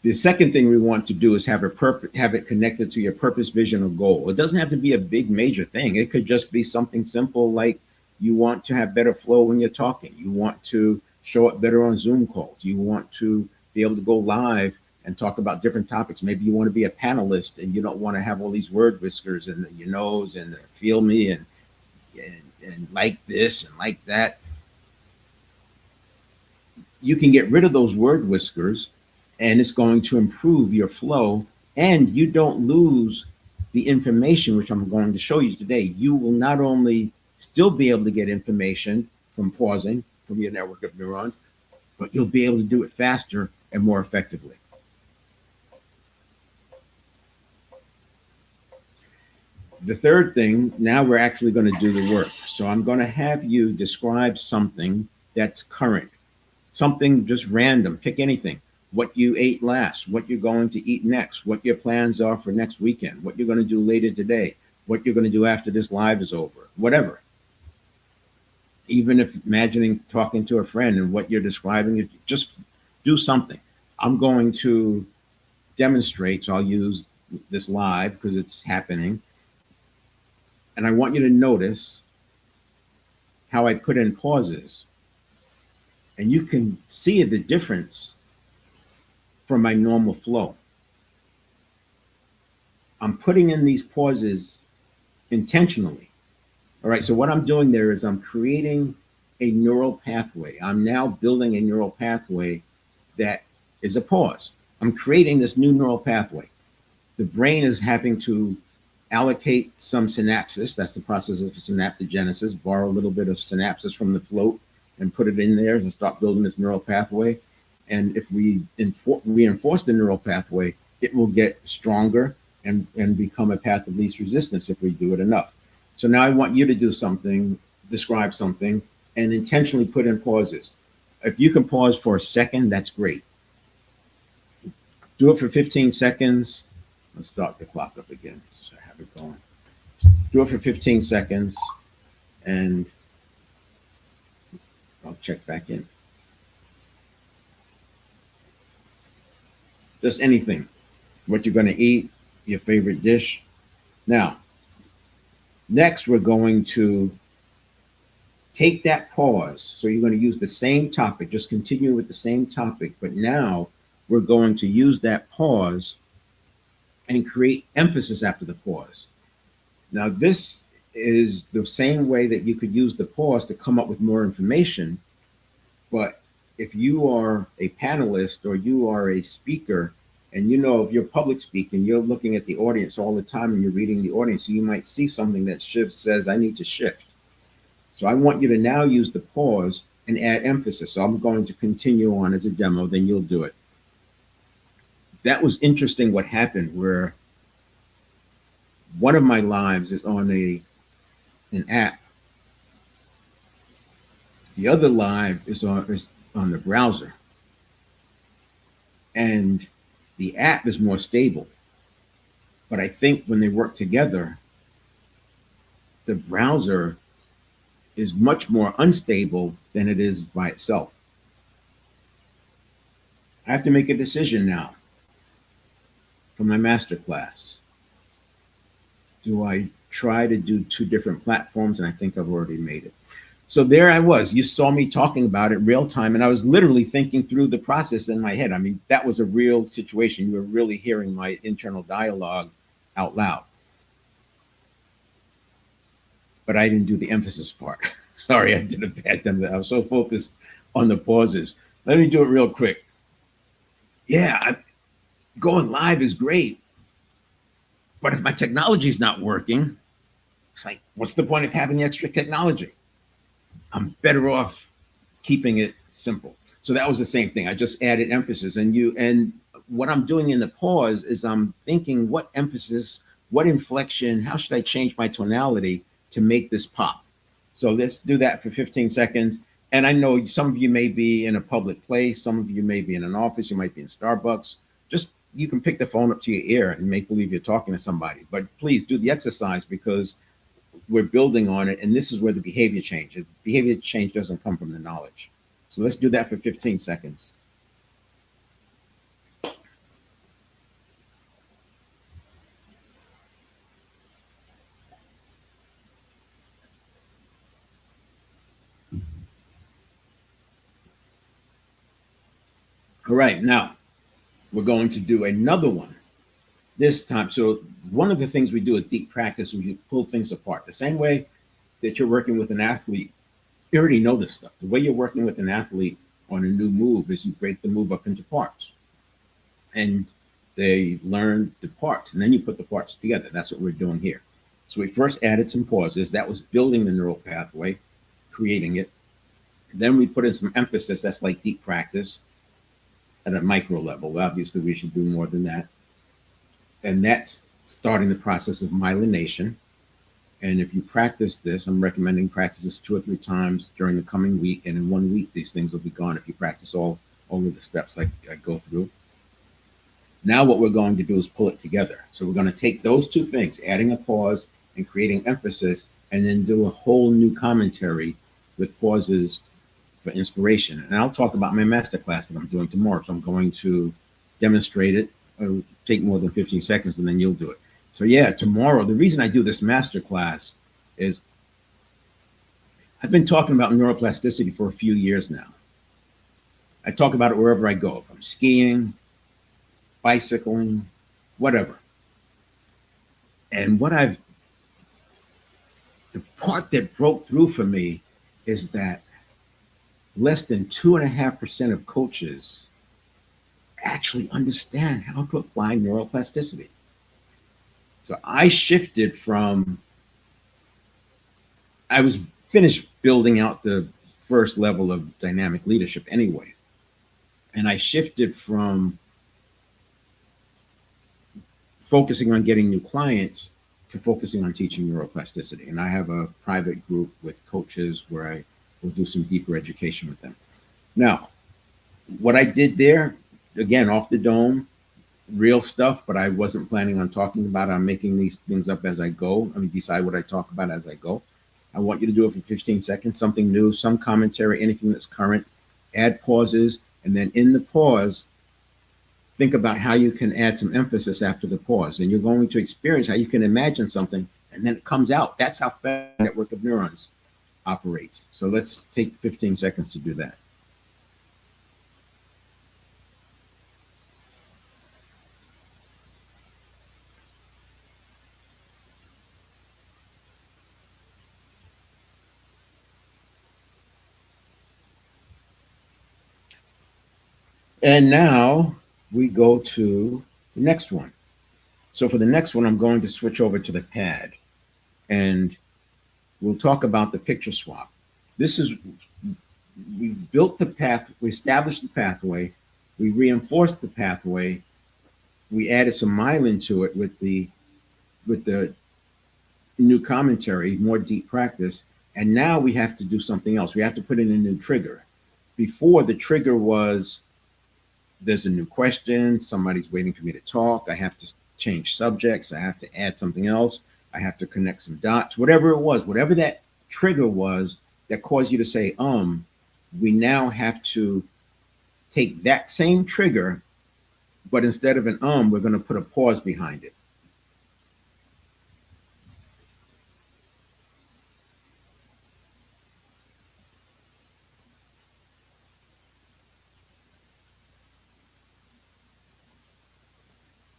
The second thing we want to do is have it connected to your purpose, vision, or goal. It doesn't have to be a big major thing. It could just be something simple like you want to have better flow when you're talking. You want to show up better on Zoom calls. You want to be able to go live and talk about different topics. Maybe you want to be a panelist and you don't want to have all these word whiskers and your nose and feel me and like this and like that. You can get rid of those word whiskers and it's going to improve your flow, and you don't lose the information, which I'm going to show you today. You will not only still be able to get information from pausing from your network of neurons, but you'll be able to do it faster and more effectively. The third thing, now we're actually going to do the work. So I'm going to have you describe something that's current, something just random, pick anything. What you ate last, what you're going to eat next, what your plans are for next weekend, what you're going to do later today, what you're going to do after this live is over, whatever. Even if imagining talking to a friend and what you're describing, just do something. I'm going to demonstrate, so I'll use this live because it's happening. And I want you to notice how I put in pauses. And you can see the difference from my normal flow. I'm putting in these pauses intentionally. All right, so what I'm doing there is I'm creating a neural pathway. I'm now building a neural pathway that is a pause. I'm creating this new neural pathway. The brain is having to allocate some synapses. That's the process of synaptogenesis, borrow a little bit of synapses from the float and put it in there and start building this neural pathway. And if we reinforce the neural pathway, it will get stronger and become a path of least resistance if we do it enough. So now I want you to do something, describe something, and intentionally put in pauses. If you can pause for a second, that's great. Do it for 15 seconds. Let's start the clock up again. So I have it going. Do it for 15 seconds, and I'll check back in. Just anything. What you're going to eat, your favorite dish. Now, next, we're going to take that pause. So you're going to use the same topic, just continue with the same topic, but now we're going to use that pause and create emphasis after the pause. Now, this is the same way that you could use the pause to come up with more information, but if you are a panelist or you are a speaker, and you know if you're public speaking, you're looking at the audience all the time and you're reading the audience, so you might see something that says, I need to shift. So I want you to now use the pause and add emphasis. So I'm going to continue on as a demo, then you'll do it. That was interesting what happened where one of my lives is on an app. The other live is on the browser. And the app is more stable. But I think when they work together, the browser is much more unstable than it is by itself. I have to make a decision now for my master class. Do I try to do two different platforms? And I think I've already made it. So there I was. You saw me talking about it real time, and I was literally thinking through the process in my head. I mean, that was a real situation. You were really hearing my internal dialogue out loud. But I didn't do the emphasis part. Sorry, I did a bad time. I was so focused on the pauses. Let me do it real quick. Yeah, going live is great. But if my technology is not working, it's like, what's the point of having extra technology? I'm better off keeping it simple. So that was the same thing. I just added emphasis, and what I'm doing in the pause is I'm thinking what emphasis, what inflection, how should I change my tonality to make this pop? So let's do that for 15 seconds. And I know some of you may be in a public place, some of you may be in an office, you might be in Starbucks. Just you can pick the phone up to your ear and make believe you're talking to somebody. But please do the exercise because we're building on it, and this is where the behavior change. Behavior change doesn't come from the knowledge. So let's do that for 15 seconds. All right, now we're going to do another one this time. So one of the things we do at deep practice, we pull things apart. The same way that you're working with an athlete, you already know this stuff. The way you're working with an athlete on a new move is you break the move up into parts. And they learn the parts, and then you put the parts together. That's what we're doing here. So we first added some pauses. That was building the neural pathway, creating it. Then we put in some emphasis. That's like deep practice at a micro level. Obviously, we should do more than that. And that's starting the process of myelination. And if you practice this, I'm recommending practice this 2 or 3 times during the coming week. And in 1 week, these things will be gone if you practice all of the steps I go through. Now what we're going to do is pull it together. So we're going to take those two things, adding a pause and creating emphasis, and then do a whole new commentary with pauses for inspiration. And I'll talk about my masterclass that I'm doing tomorrow. So I'm going to demonstrate it. It'll take more than 15 seconds, and then you'll do it. So yeah, tomorrow, the reason I do this masterclass is I've been talking about neuroplasticity for a few years now. I talk about it wherever I go. If I'm skiing, bicycling, whatever. And the part that broke through for me is that less than 2.5% of coaches actually understand how to apply neuroplasticity. So I shifted I was finished building out the first level of dynamic leadership anyway. And I shifted from focusing on getting new clients to focusing on teaching neuroplasticity. And I have a private group with coaches where I will do some deeper education with them. Now, what I did there, again, off the dome, real stuff, but I wasn't planning on talking about it. I'm making these things up as I go. I mean, decide what I talk about as I go. I want you to do it for 15 seconds, something new, some commentary, anything that's current. Add pauses, and then in the pause, think about how you can add some emphasis after the pause. And you're going to experience how you can imagine something, and then it comes out. That's how fast the network of neurons operates. So let's take 15 seconds to do that. And now we go to the next one. So for the next one, I'm going to switch over to the pad, and we'll talk about the picture swap. This is, we built the path, we established the pathway, we reinforced the pathway, we added some myelin to it with the new commentary, more deep practice, and now we have to do something else. We have to put in a new trigger. Before, the trigger was there's a new question, somebody's waiting for me to talk, I have to change subjects, I have to add something else, I have to connect some dots, whatever it was, whatever that trigger was that caused you to say, we now have to take that same trigger, but instead of an we're going to put a pause behind it.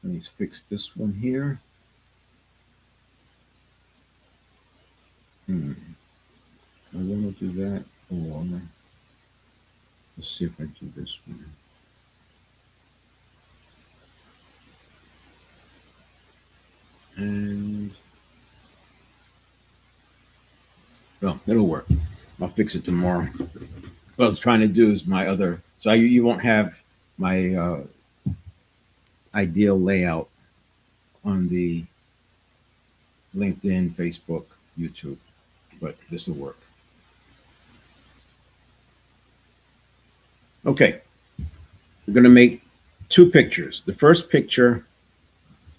Let me fix this one here. I want to do that, or let's see if I do this one. And well, it'll work. I'll fix it tomorrow. What I was trying to do is my other, so you won't have my ideal layout on the LinkedIn, Facebook, YouTube, but this will work. Okay, we're going to make two pictures. The first picture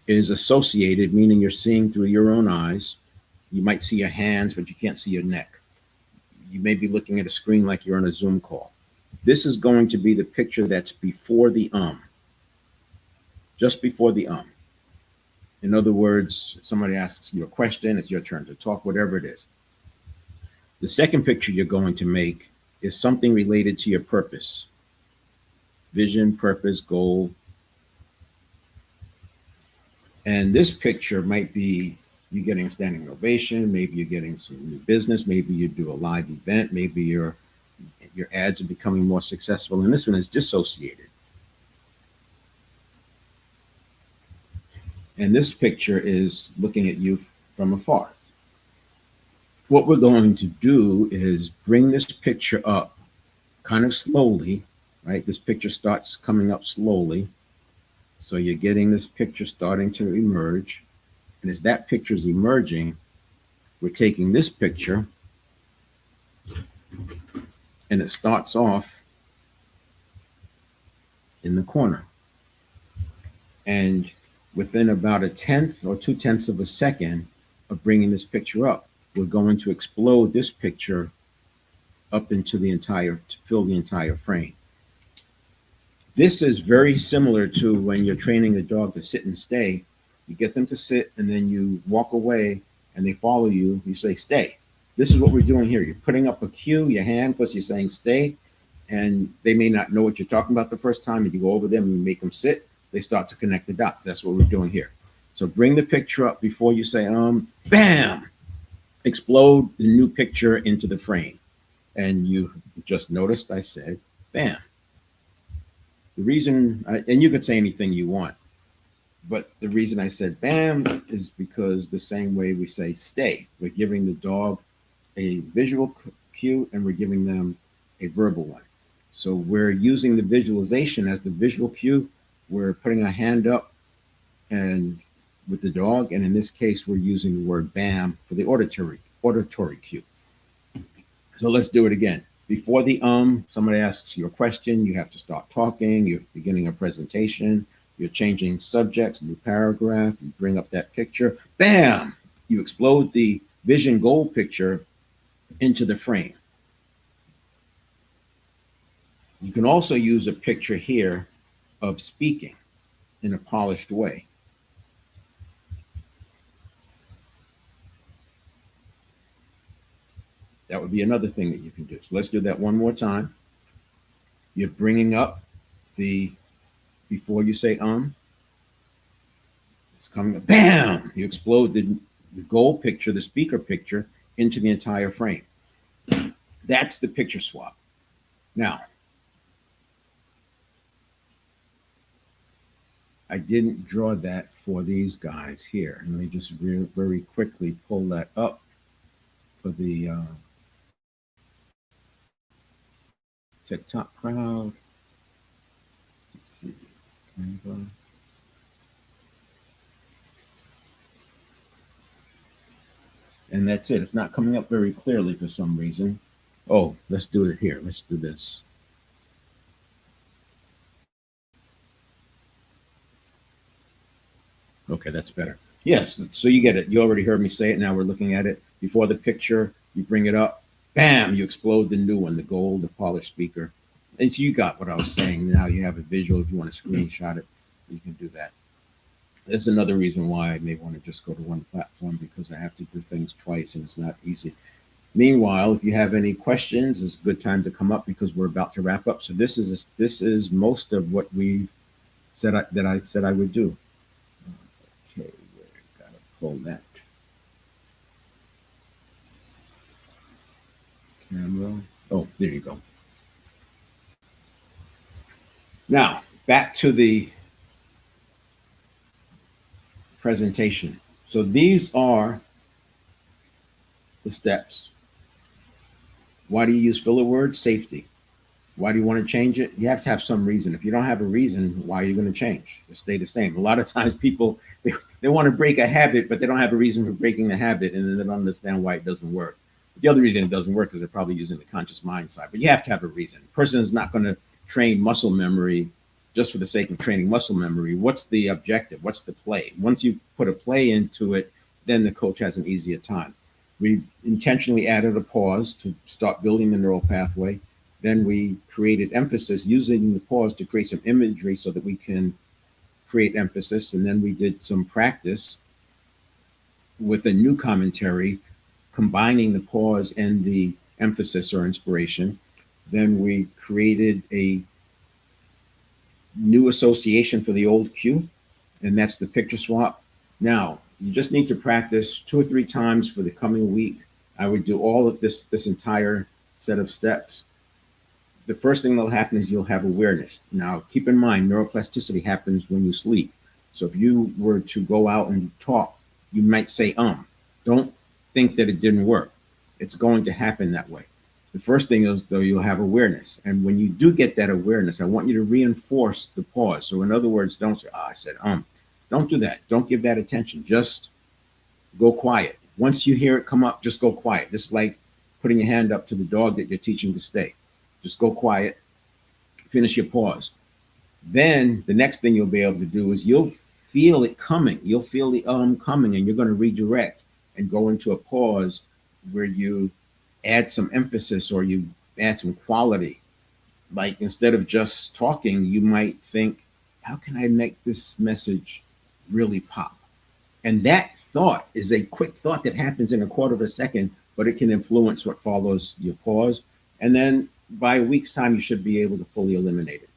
is associated, meaning you're seeing through your own eyes. You might see your hands, but you can't see your neck. You may be looking at a screen like you're on a Zoom call. This is going to be the picture that's before the just before the In other words, somebody asks you a question, it's your turn to talk, whatever it is. The second picture you're going to make is something related to your purpose, vision, purpose, goal. And this picture might be you getting a standing ovation, maybe you're getting some new business, maybe you do a live event, maybe your ads are becoming more successful. And this one is dissociated. And this picture is looking at you from afar. What we're going to do is bring this picture up kind of slowly, right? This picture starts coming up slowly. So you're getting this picture starting to emerge. And as that picture is emerging, we're taking this picture and it starts off in the corner. And within about 1/10 or 2/10 of a second of bringing this picture up, we're going to explode this picture up into the entire, to fill the entire frame. This is very similar to when you're training a dog to sit and stay. You get them to sit and then you walk away and they follow you. You say, stay. This is what we're doing here. You're putting up a cue, your hand, plus you're saying stay. And they may not know what you're talking about the first time. And you go over them and you make them sit. They start to connect the dots. That's what we're doing here. So bring the picture up before you say, bam, explode the new picture into the frame. And you just noticed I said, bam. The reason, and you could say anything you want, but the reason I said bam is because the same way we say stay, we're giving the dog a visual cue and we're giving them a verbal one. So we're using the visualization as the visual cue. We're putting our hand up and with the dog. And in this case, we're using the word bam for the auditory cue. So let's do it again. Before the somebody asks you a question, you have to start talking. You're beginning a presentation. You're changing subjects, new paragraph. You bring up that picture. Bam! You explode the vision goal picture into the frame. You can also use a picture here of speaking in a polished way. That would be another thing that you can do. So let's do that one more time. You're bringing up the, before you say it's coming up, bam! You explode the goal picture, the speaker picture, into the entire frame. That's the picture swap. Now, I didn't draw that for these guys here. Let me just very quickly pull that up for the TikTok crowd. Let's see. Canva. And that's it. It's not coming up very clearly for some reason. Oh, let's do it here. Let's do this. Okay, that's better. Yes, so you get it. You already heard me say it. Now we're looking at it. Before the picture, you bring it up, bam, you explode the new one, the gold, the polished speaker. And so you got what I was saying. Now you have a visual. If you want to screenshot it, you can do that. That's another reason why I may want to just go to one platform, because I have to do things twice and it's not easy. Meanwhile, if you have any questions, it's a good time to come up because we're about to wrap up. So this is most of what we said that I said I would do. Okay, gotta pull that camera. Oh, there you go. Now back to the presentation. So these are the steps. Why do you use filler words? Safety. Why do you want to change it? You have to have some reason. If you don't have a reason, why are you going to change? Just stay the same. A lot of times people, they want to break a habit, but they don't have a reason for breaking the habit, and then they don't understand why it doesn't work. The other reason it doesn't work is they're probably using the conscious mind side, but you have to have a reason. A person is not going to train muscle memory just for the sake of training muscle memory. What's the objective? What's the play? Once you put a play into it, then the coach has an easier time. We intentionally added a pause to start building the neural pathway. Then we created emphasis using the pause to create some imagery so that we can create emphasis. And then we did some practice with a new commentary, combining the pause and the emphasis or inspiration. Then we created a new association for the old cue, and that's the picture swap. Now, you just need to practice 2 or 3 times for the coming week. I would do all of this entire set of steps. The first thing that'll happen is you'll have awareness. Now, keep in mind, neuroplasticity happens when you sleep. So if you were to go out and talk, you might say, Don't think that it didn't work. It's going to happen that way. The first thing is, though, you'll have awareness. And when you do get that awareness, I want you to reinforce the pause. So in other words, don't say, I said, Don't do that. Don't give that attention. Just go quiet. Once you hear it come up, just go quiet. Just like putting your hand up to the dog that you're teaching to stay. Just go quiet, finish your pause. Then the next thing you'll be able to do is you'll feel it coming. You'll feel the coming, and you're going to redirect and go into a pause where you add some emphasis or you add some quality. Like instead of just talking, you might think, how can I make this message really pop? And that thought is a quick thought that happens in a quarter of a second, but it can influence what follows your pause. And then by a week's time, you should be able to fully eliminate it.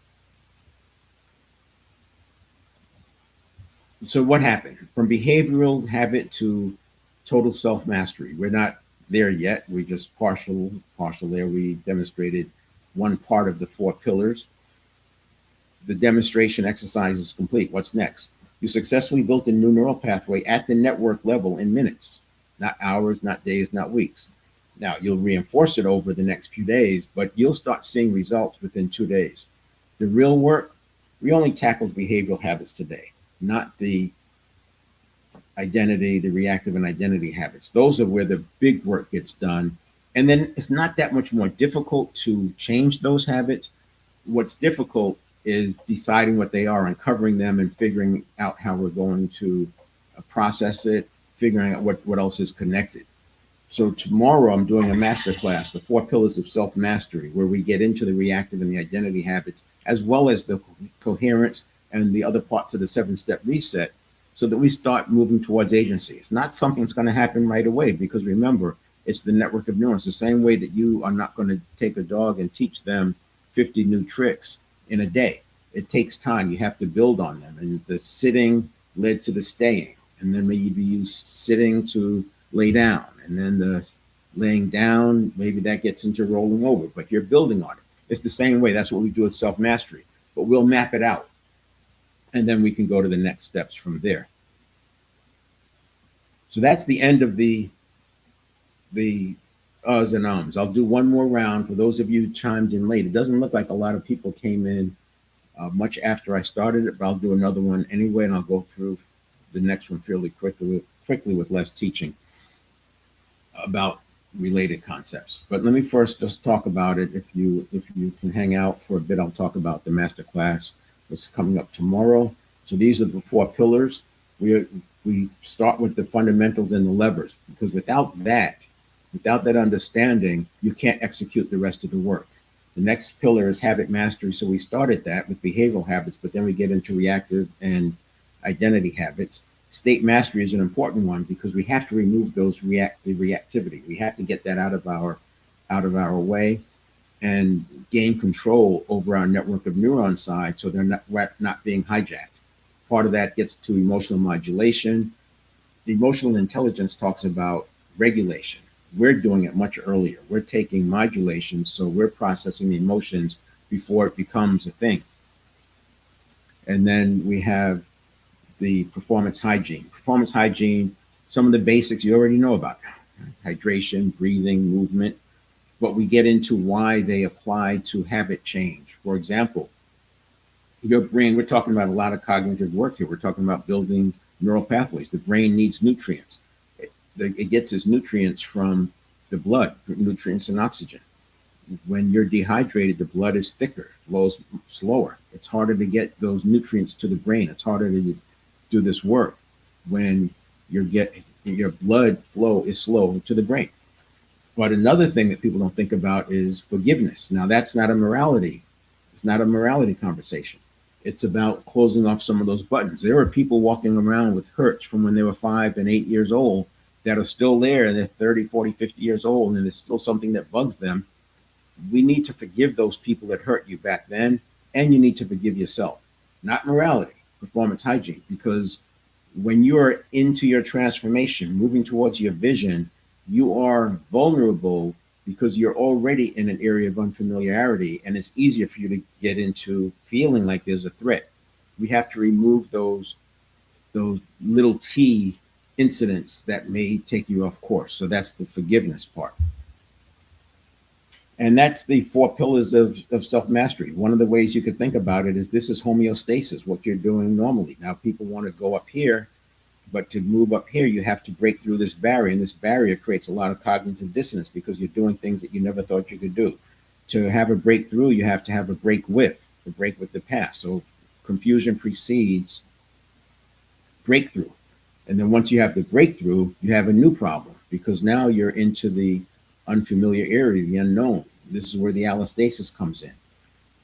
So what happened? From behavioral habit to total self-mastery. We're not there yet. We're just partial there. We demonstrated one part of the 4 pillars. The demonstration exercise is complete. What's next? You successfully built a new neural pathway at the network level in minutes, not hours, not days, not weeks. Now, you'll reinforce it over the next few days, but you'll start seeing results within 2 days. The real work, we only tackled behavioral habits today, not the identity, the reactive and identity habits. Those are where the big work gets done. And then it's not that much more difficult to change those habits. What's difficult is deciding what they are, uncovering them, and figuring out how we're going to process it, figuring out what else is connected. So tomorrow I'm doing a master class, the 4 pillars of self-mastery, where we get into the reactive and the identity habits, as well as the coherence and the other parts of the 7-step reset, so that we start moving towards agency. It's not something that's going to happen right away, because remember, it's the network of neurons. The same way that you are not going to take a dog and teach them 50 new tricks in a day. It takes time. You have to build on them. And the sitting led to the staying. And then maybe you sitting to lay down. And then the laying down, maybe that gets into rolling over, but you're building on it. It's the same way. That's what we do with self-mastery. But we'll map it out. And then we can go to the next steps from there. So that's the end of the uhs and ums. I'll do one more round for those of you who chimed in late. It doesn't look like a lot of people came in much after I started it, but I'll do another one anyway, and I'll go through the next one fairly quickly with less teaching about related concepts. But let me first just talk about it. If you can hang out for a bit, I'll talk about the master class that's coming up tomorrow. So these are the 4 pillars. We start with the fundamentals and the levers, because without that understanding, you can't execute the rest of the work. The next pillar is habit mastery. So we started that with behavioral habits, but then we get into reactive and identity habits. State mastery is an important one, because we have to remove those reactivity. We have to get that out of our way and gain control over our network of neurons side, so they're not being hijacked. Part of that gets to emotional modulation. Emotional intelligence talks about regulation. We're doing it much earlier. We're taking modulation, so we're processing the emotions before it becomes a thing. And then we have the performance hygiene. Performance hygiene, some of the basics you already know about: hydration, breathing, movement. But we get into why they apply to habit change. For example, your brain, we're talking about a lot of cognitive work here. We're talking about building neural pathways. The brain needs nutrients. It gets its nutrients from the blood, nutrients and oxygen. When you're dehydrated, the blood is thicker, flows slower. It's harder to get those nutrients to the brain. It's harder to do this work when your blood flow is slow to the brain. But another thing that people don't think about is forgiveness. Now, that's not a morality. It's not a morality conversation. It's about closing off some of those buttons. There are people walking around with hurts from when they were 5 and 8 years old that are still there, and they're 30, 40, 50 years old, and it's still something that bugs them. We need to forgive those people that hurt you back then, and you need to forgive yourself. Not morality, performance hygiene, because when you're into your transformation, moving towards your vision, you are vulnerable because you're already in an area of unfamiliarity, and it's easier for you to get into feeling like there's a threat. We have to remove those little T incidents that may take you off course. So that's the forgiveness part. And that's the 4 pillars of self-mastery. One of the ways you could think about it is this is homeostasis, what you're doing normally. Now, people want to go up here, but to move up here, you have to break through this barrier. And this barrier creates a lot of cognitive dissonance because you're doing things that you never thought you could do. To have a breakthrough, you have to have a break with the past. So confusion precedes breakthrough. And then once you have the breakthrough, you have a new problem, because now you're into the unfamiliar area, the unknown. This is where the allostasis comes in.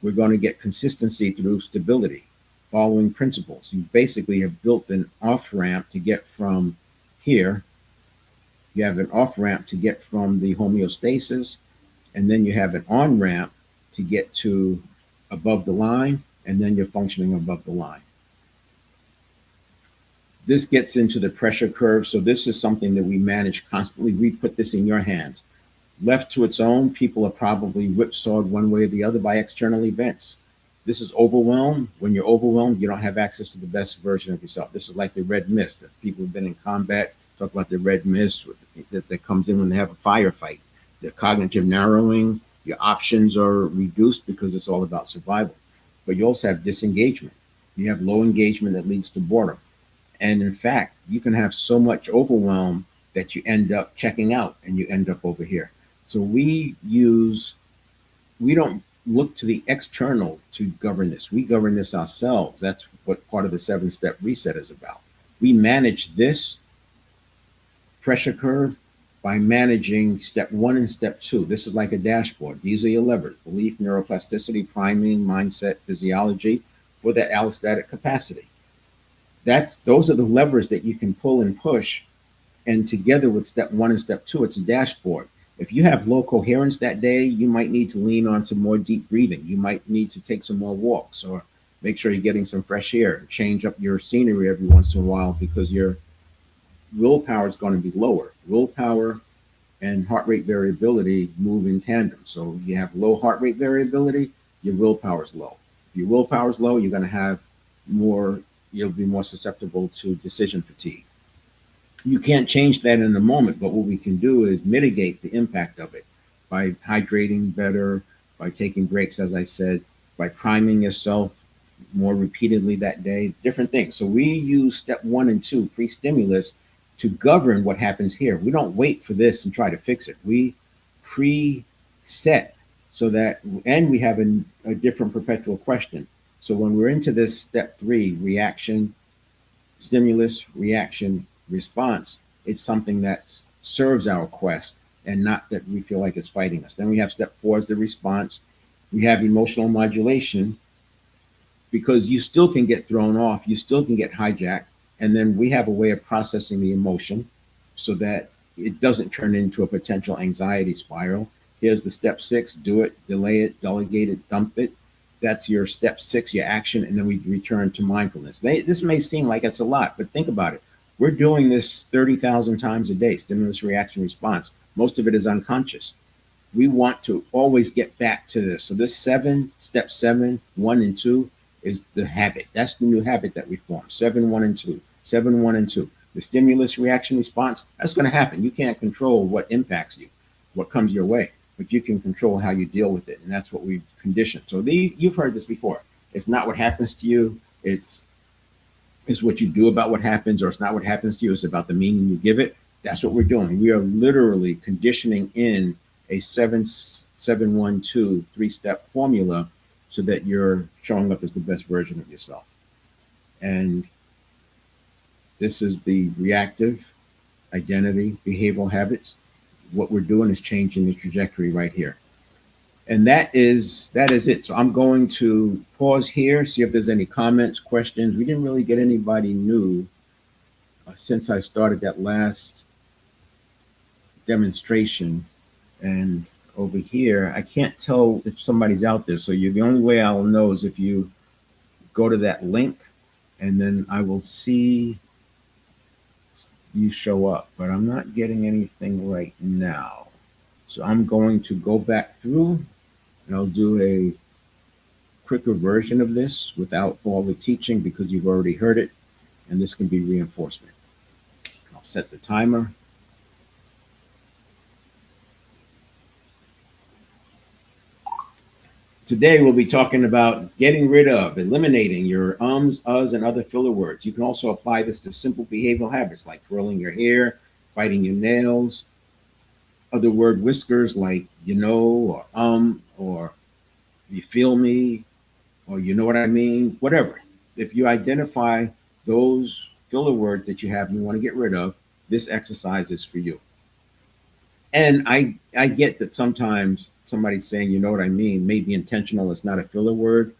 We're going to get consistency through stability, following principles. You basically have built an off-ramp to get from here. You have an off-ramp to get from the homeostasis, and then you have an on-ramp to get to above the line, and then you're functioning above the line. This gets into the pressure curve. So this is something that we manage constantly. We put this in your hands. Left to its own, people are probably whipsawed one way or the other by external events. This is overwhelm. When you're overwhelmed, you don't have access to the best version of yourself. This is like the red mist. If people have been in combat, talk about the red mist that comes in when they have a firefight. The cognitive narrowing, your options are reduced because it's all about survival. But you also have disengagement. You have low engagement that leads to boredom. And in fact, you can have so much overwhelm that you end up checking out and you end up over here. So we don't look to the external to govern this. We govern this ourselves. That's what part of the 7-step reset is about. We manage this pressure curve by managing step 1 and step 2. This is like a dashboard. These are your levers: belief, neuroplasticity, priming, mindset, physiology for that allostatic capacity. Those are the levers that you can pull and push. And together with step 1 and step 2, it's a dashboard. If you have low coherence that day, you might need to lean on some more deep breathing. You might need to take some more walks, or make sure you're getting some fresh air. Change up your scenery every once in a while, because your willpower is going to be lower. Willpower and heart rate variability move in tandem. So you have low heart rate variability, your willpower is low. If your willpower is low, you're going to have more, you'll be more susceptible to decision fatigue. You can't change that in the moment, but what we can do is mitigate the impact of it by hydrating better, by taking breaks, as I said, by priming yourself more repeatedly that day, different things. So we use step 1 and 2, pre-stimulus, to govern what happens here. We don't wait for this and try to fix it. We pre-set so that, and we have a different perpetual question. So when we're into this step 3, reaction, stimulus, reaction, response, it's something that serves our quest and not that we feel like it's fighting us. Then we have step 4 is the response. We have emotional modulation, because you still can get thrown off, you still can get hijacked. And then we have a way of processing the emotion so that it doesn't turn into a potential anxiety spiral. Here's the step 6: do it, delay it, delegate it, dump it. That's your step 6, your action. And then we return to mindfulness. This may seem like it's a lot, but think about it. We're doing this 30,000 times a day: stimulus, reaction, response. Most of it is unconscious. We want to always get back to this. So this step 7, 1 and 2, is the habit. That's the new habit that we form. 7, 1 and 2, 7, 1 and 2. The stimulus, reaction, response, that's going to happen. You can't control what impacts you, what comes your way, but you can control how you deal with it. And that's what we've conditioned. So you've heard this before. It's not what happens to you. It's what you do about what happens, or it's not what happens to you. It's about the meaning you give it. That's what we're doing. We are literally conditioning in a 7, 7, 1, 2, 3-step formula so that you're showing up as the best version of yourself. And this is the reactive identity behavioral habits. What we're doing is changing the trajectory right here. And that is it. So I'm going to pause here, see if there's any comments, questions. We didn't really get anybody new since I started that last demonstration. And over here, I can't tell if somebody's out there. So the only way I'll know is if you go to that link, and then I will see you show up. But I'm not getting anything right now. So I'm going to go back through, and I'll do a quicker version of this without all the teaching, because you've already heard it, and this can be reinforcement. I'll set the timer. Today we'll be talking about getting rid of, eliminating your ums, uhs, and other filler words. You can also apply this to simple behavioral habits like twirling your hair, biting your nails, other word whiskers like or you feel me, or you know what I mean, whatever. If you identify those filler words that you have and you want to get rid of, this exercise is for you. And I get that sometimes somebody's saying, you know what I mean, may be intentional, it's not a filler word,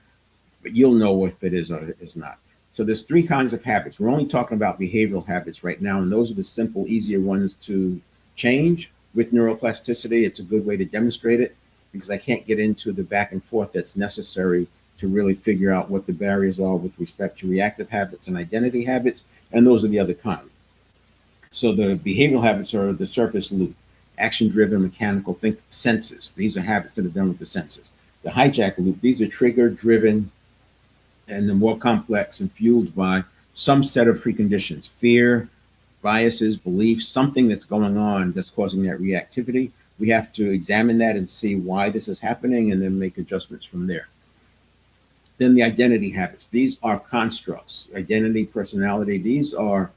but you'll know if it is or it is not. So there's 3 kinds of habits. We're only talking about behavioral habits right now, and those are the simple, easier ones to change. With neuroplasticity, it's a good way to demonstrate it, because I can't get into the back and forth that's necessary to really figure out what the barriers are with respect to reactive habits and identity habits, and those are the other kind. So the behavioral habits are the surface loop, action-driven, mechanical, think senses. These are habits that are done with the senses. The hijack loop, these are trigger-driven, and the more complex and fueled by some set of preconditions: fear, biases, beliefs, something that's going on that's causing that reactivity. We have to examine that and see why this is happening, and then make adjustments from there. Then the identity habits. These are constructs. Identity, personality, these are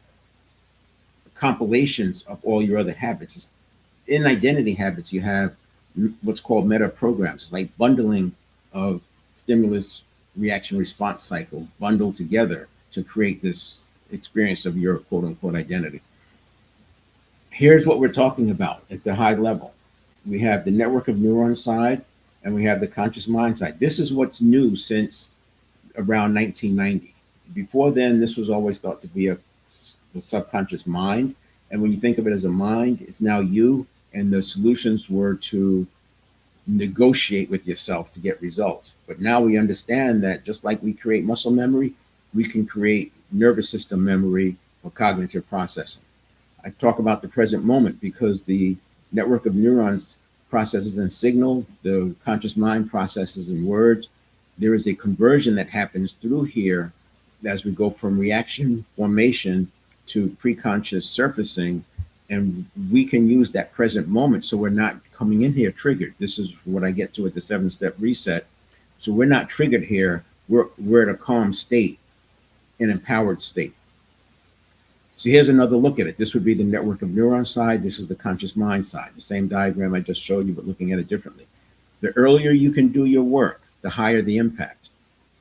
compilations of all your other habits. In identity habits, you have what's called meta programs, like bundling of stimulus reaction response cycles bundled together to create this experience of your quote unquote identity. Here's what we're talking about at the high level. We have the network of neurons side and we have the conscious mind side. This is what's new since around 1990. Before then, this was always thought to be a subconscious mind. And when you think of it as a mind, it's now you. And the solutions were to negotiate with yourself to get results. But now we understand that just like we create muscle memory, we can create nervous system memory for cognitive processing. I talk about the present moment because the network of neurons processes in signal, the conscious mind processes in words. There is a conversion that happens through here as we go from reaction formation to preconscious surfacing. And we can use that present moment so we're not coming in here triggered. This is what I get to at the 7-step reset. So we're not triggered here. We're at a calm state, an empowered state. So here's another look at it. This would be the network of neurons side. This is the conscious mind side. The same diagram I just showed you, but looking at it differently. The earlier you can do your work, the higher the impact,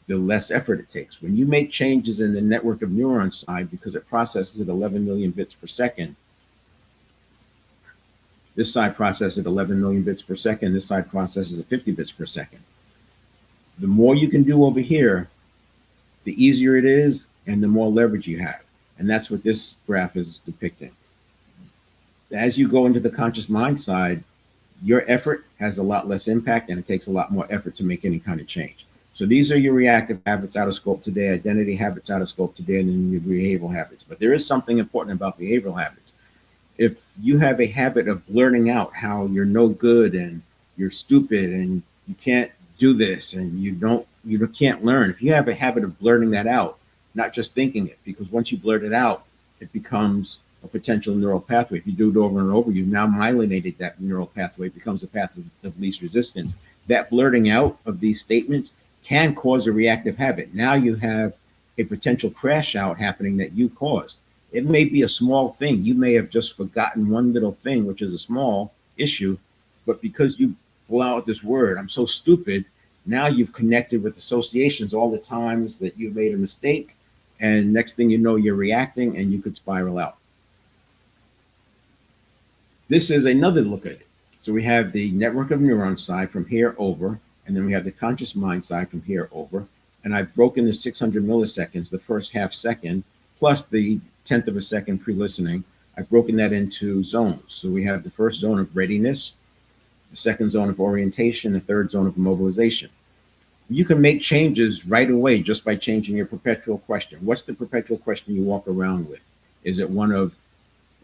the less effort it takes. When you make changes in the network of neurons side, because it processes at 11 million bits per second, this side processes at 11 million bits per second. This side processes at 50 bits per second. The more you can do over here, the easier it is and the more leverage you have. And that's what this graph is depicting. As you go into the conscious mind side, your effort has a lot less impact and it takes a lot more effort to make any kind of change. So these are your reactive habits out of scope today, identity habits out of scope today, and then your behavioral habits. But there is something important about behavioral habits. If you have a habit of blurting out how you're no good and you're stupid and you can't do this and you can't learn, if you have a habit of blurting that out, not just thinking it, because once you blurt it out, it becomes a potential neural pathway. If you do it over and over, you've now myelinated that neural pathway. It becomes a path of least resistance. That blurting out of these statements can cause a reactive habit. Now you have a potential crash out happening that you caused. It may be a small thing. You may have just forgotten one little thing, which is a small issue, but because you pull out this word, I'm so stupid, now you've connected with associations all the times that you made a mistake. And next thing you know, you're reacting and you could spiral out. This is another look at it. So we have the network of neurons side from here over, and then we have the conscious mind side from here over. And I've broken the 600 milliseconds, the first half second, plus the 10th of a second pre-listening. I've broken that into zones. So we have the first zone of readiness, the second zone of orientation, the third zone of mobilization. You can make changes right away just by changing your perpetual question. What's the perpetual question you walk around with? Is it one of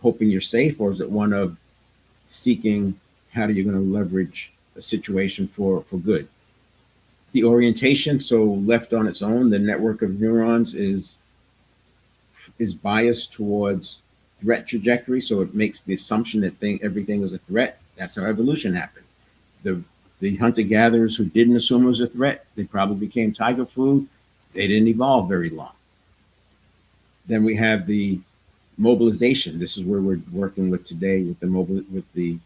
hoping you're safe, or is it one of seeking how are you going to leverage a situation for good? The orientation, so left on its own, the network of neurons is biased towards threat trajectory, so it makes the assumption that everything is a threat. That's how evolution happened. The hunter-gatherers who didn't assume it was a threat, they probably became tiger food. They didn't evolve very long. Then we have the mobilization. This is where we're working with today with the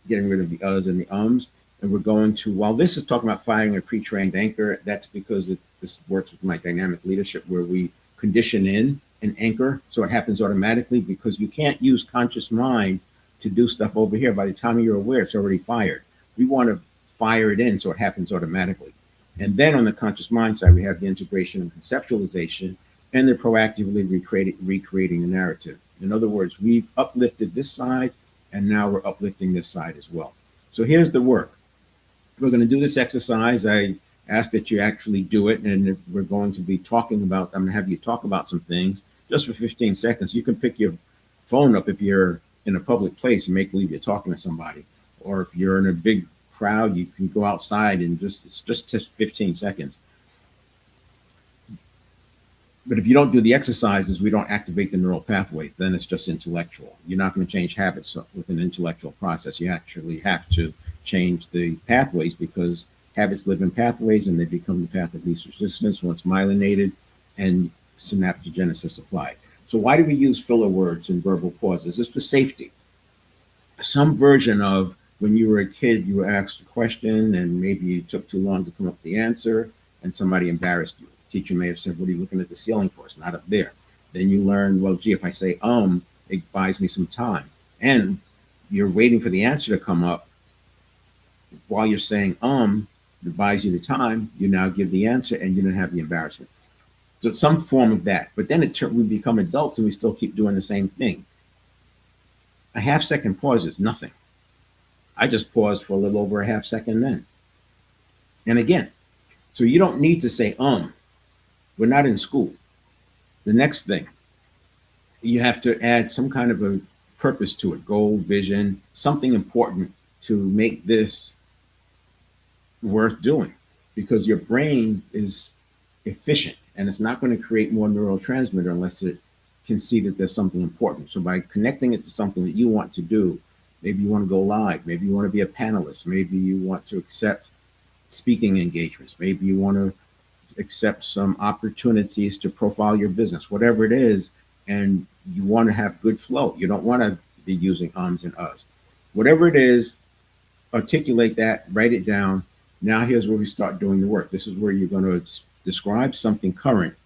getting rid of the uhs and the ums. And we're going to, while this is talking about firing a pre-trained anchor, that's because this works with my dynamic leadership where we condition in an anchor so it happens automatically, because you can't use conscious mind to do stuff over here. By the time you're aware, it's already fired. We want to fire it in so it happens automatically. And then on the conscious mind side, we have the integration and conceptualization, and they're proactively recreating the narrative. In other words, we've uplifted this side, and now we're uplifting this side as well. So here's the work. We're going to do this exercise. I ask that you actually do it, and we're going to be talking about, I'm going to have you talk about some things just for 15 seconds. You can pick your phone up if you're in a public place and make believe you're talking to somebody. Or if you're in a big crowd, you can go outside and it's just 15 seconds. But if you don't do the exercises, we don't activate the neural pathway, then it's just intellectual. You're not going to change habits with an intellectual process. You actually have to change the pathways, because Habits live in pathways and they become the path of least resistance once myelinated and synaptogenesis applied. So why do we use filler words and verbal pauses? It's for safety. Some version of when you were a kid, you were asked a question and maybe you took too long to come up with the answer and somebody embarrassed you. The teacher may have said, "What are you looking at the ceiling for? It's not up there." Then you learn, well, gee, if I say, it buys me some time. And you're waiting for the answer to come up. While you're saying, it buys you the time, you now give the answer and you don't have the embarrassment. So it's some form of that. But then we become adults and we still keep doing the same thing. A half second pause is nothing. I just paused for a little over a half second then. And again, so you don't need to say, we're not in school. The next thing, you have to add some kind of a purpose to it, goal, vision, something important to make this worth doing, because your brain is efficient and it's not going to create more neurotransmitter unless it can see that there's something important. So by connecting it to something that you want to do, maybe you want to go live, maybe you want to be a panelist, maybe you want to accept speaking engagements, maybe you want to accept some opportunities to profile your business, whatever it is, and you want to have good flow. You don't want to be using ums and uhs. Whatever it is, articulate that, write it down. Now here's where we start doing the work. This is where you're going to describe something current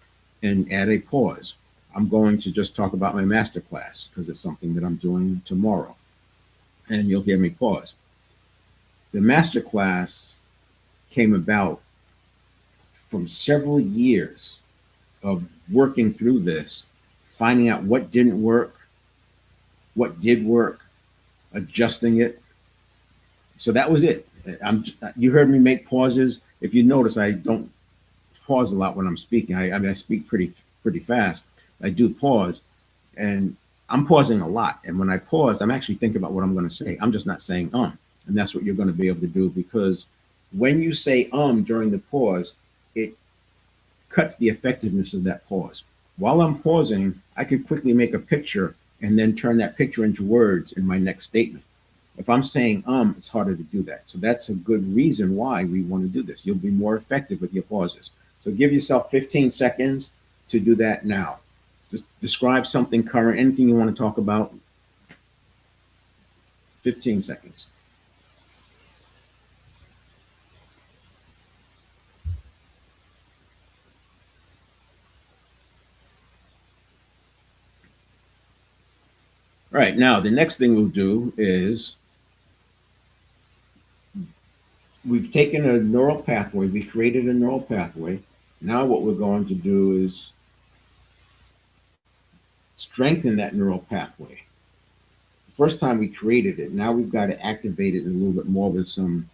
and add a pause. I'm going to just talk about my master class because it's something that I'm doing tomorrow. And you'll hear me pause. The master class came about from several years of working through this, finding out what didn't work, what did work, adjusting it. So that was it. You heard me make pauses. If you notice, I don't pause a lot when I'm speaking. I mean, I speak pretty fast. I do pause, and I'm pausing a lot. And when I pause, I'm actually thinking about what I'm going to say. I'm just not saying and that's what you're going to be able to do, because when you say during the pause, it cuts the effectiveness of that pause. While I'm pausing, I can quickly make a picture and then turn that picture into words in my next statement. If I'm saying it's harder to do that. So that's a good reason why we want to do this. You'll be more effective with your pauses. So give yourself 15 seconds to do that now. Just describe something current, anything you want to talk about. 15 seconds. All right, now the next thing we'll do is we've taken a neural pathway, we've created a neural pathway. Now what we're going to do is strengthen that neural pathway. The first time we created it, now we've got to activate it a little bit more with some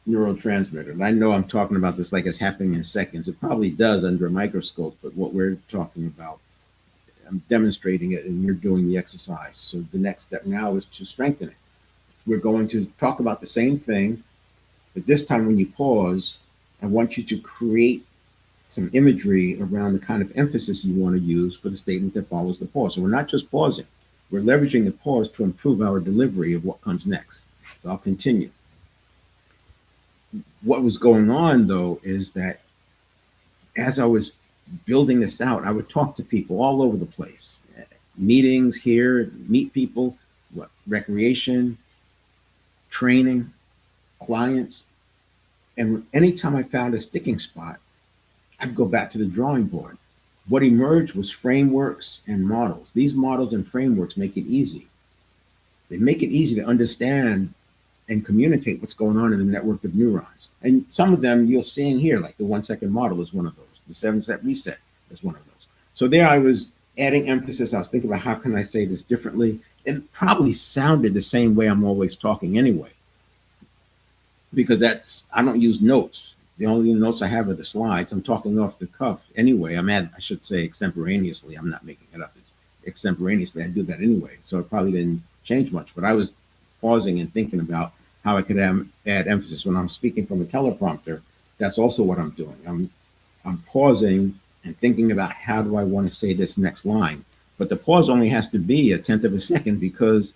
neurotransmitter. And I know I'm talking about this like it's happening in seconds. It probably does under a microscope, but what we're talking about, I'm demonstrating it and you're doing the exercise. So the next step now is to strengthen it. We're going to talk about the same thing, but this time when you pause, I want you to create some imagery around the kind of emphasis you want to use for the statement that follows the pause. So we're not just pausing, we're leveraging the pause to improve our delivery of what comes next. So I'll continue. What was going on though is that as I was building this out, I would talk to people all over the place. Meetings here, meet people, recreation, training, clients. And anytime I found a sticking spot, I'd go back to the drawing board. What emerged was frameworks and models. These models and frameworks make it easy. They make it easy to understand and communicate what's going on in the network of neurons. And some of them you'll see in here, like the 1 second model is one of those. The 7-step reset is one of those. So there I was adding emphasis. I was thinking about how can I say this differently? It probably sounded the same way I'm always talking anyway, because I don't use notes. The only notes I have are the slides. I'm talking off the cuff anyway. I should say extemporaneously. I'm not making it up. It's extemporaneously. I do that anyway. So it probably didn't change much, but I was pausing and thinking about how I could add emphasis. When I'm speaking from a teleprompter, that's also what I'm doing. I'm pausing and thinking about how do I want to say this next line. But the pause only has to be 1/10 of a second because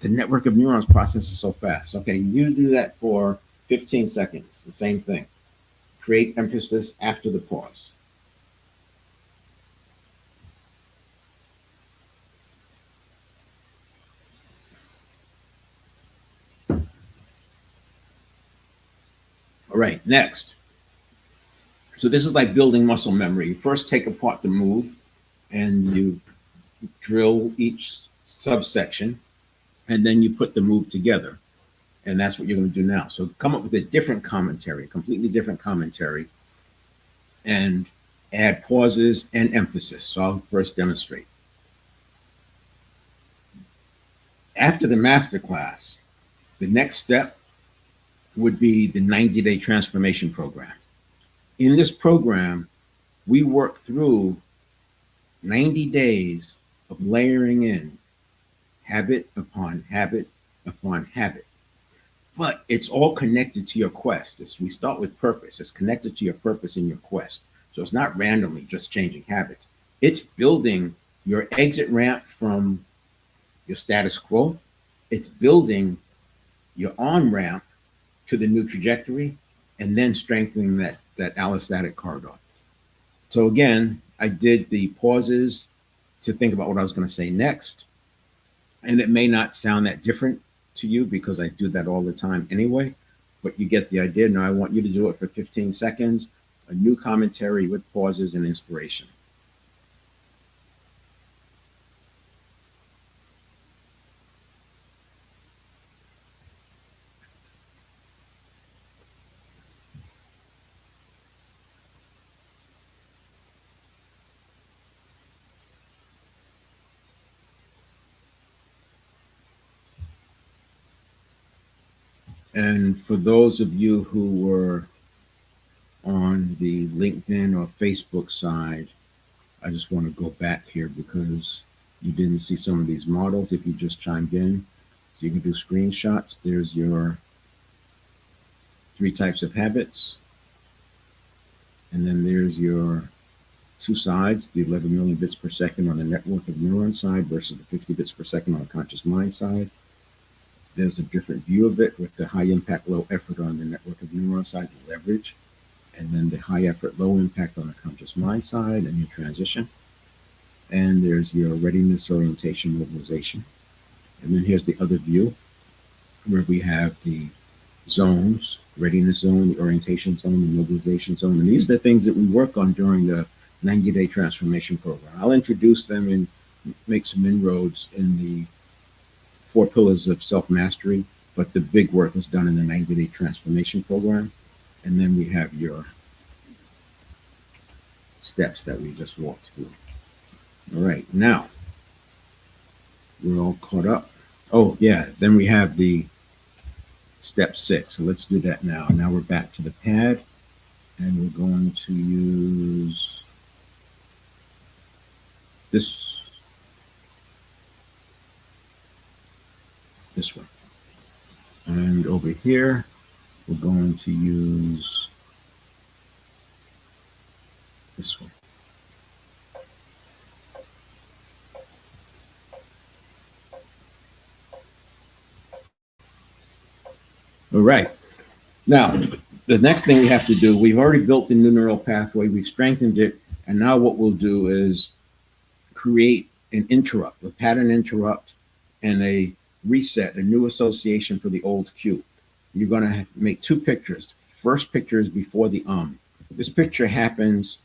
the network of neurons processes so fast. Okay, you do that for 15 seconds, the same thing. Create emphasis after the pause. All right, next. So this is like building muscle memory. You first take apart the move and you drill each subsection, and then you put the move together. And that's what you're going to do now. So come up with a different commentary, a completely different commentary, and add pauses and emphasis. So I'll first demonstrate. After the masterclass, the next step would be the 90-day transformation program. In this program, we work through 90 days of layering in habit upon habit upon habit. But it's all connected to your quest. We start with purpose. It's connected to your purpose in your quest. So it's not randomly just changing habits. It's building your exit ramp from your status quo. It's building your on ramp to the new trajectory, and then strengthening that allostatic corridor. So again, I did the pauses to think about what I was going to say next. And it may not sound that different to you because I do that all the time anyway, but you get the idea. Now I want you to do it for 15 seconds, a new commentary with pauses and inspiration. And for those of you who were on the LinkedIn or Facebook side, I just want to go back here because you didn't see some of these models if you just chimed in. So you can do screenshots. There's your 3 types of habits. And then there's your 2 sides, the 11 million bits per second on the network of neurons side versus the 50 bits per second on the conscious mind side. There's a different view of it with the high impact, low effort on the network of neurons side, the leverage, and then the high effort, low impact on the conscious mind side and your transition. And there's your readiness, orientation, mobilization. And then here's the other view where we have the zones, readiness zone, the orientation zone, the mobilization zone. And these are the things that we work on during the 90-day transformation program. I'll introduce them and make some inroads in the 4 pillars of self-mastery, but the big work is done in the 90-day transformation program. And then we have your steps that we just walked through. All right, now we're all caught up. Oh yeah, then we have the step 6. So let's do that now. Now we're back to the pad and we're going to use this one. And over here, we're going to use this one. All right. Now, the next thing we have to do, we've already built the new neural pathway, we've strengthened it, and now what we'll do is create an interrupt, a pattern interrupt, and a reset, a new association for the old cue. You're going to make 2 pictures. First picture is before the This picture happens,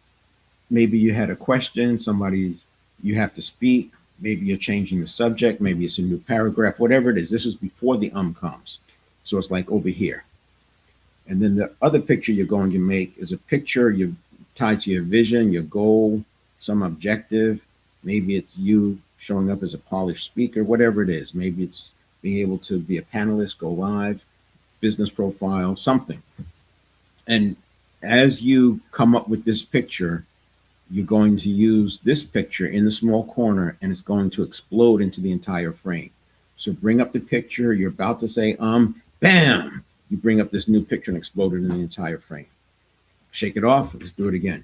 maybe you had a question, you have to speak, maybe you're changing the subject, maybe it's a new paragraph, whatever it is. This is before the comes. So it's like over here. And then the other picture you're going to make is a picture you've tied to your vision, your goal, some objective. Maybe it's you showing up as a polished speaker, whatever it is. Maybe it's being able to be a panelist, go live, business profile, something. And as you come up with this picture, you're going to use this picture in the small corner and it's going to explode into the entire frame. So bring up the picture, you're about to say, bam! You bring up this new picture and explode it in the entire frame. Shake it off, let's do it again.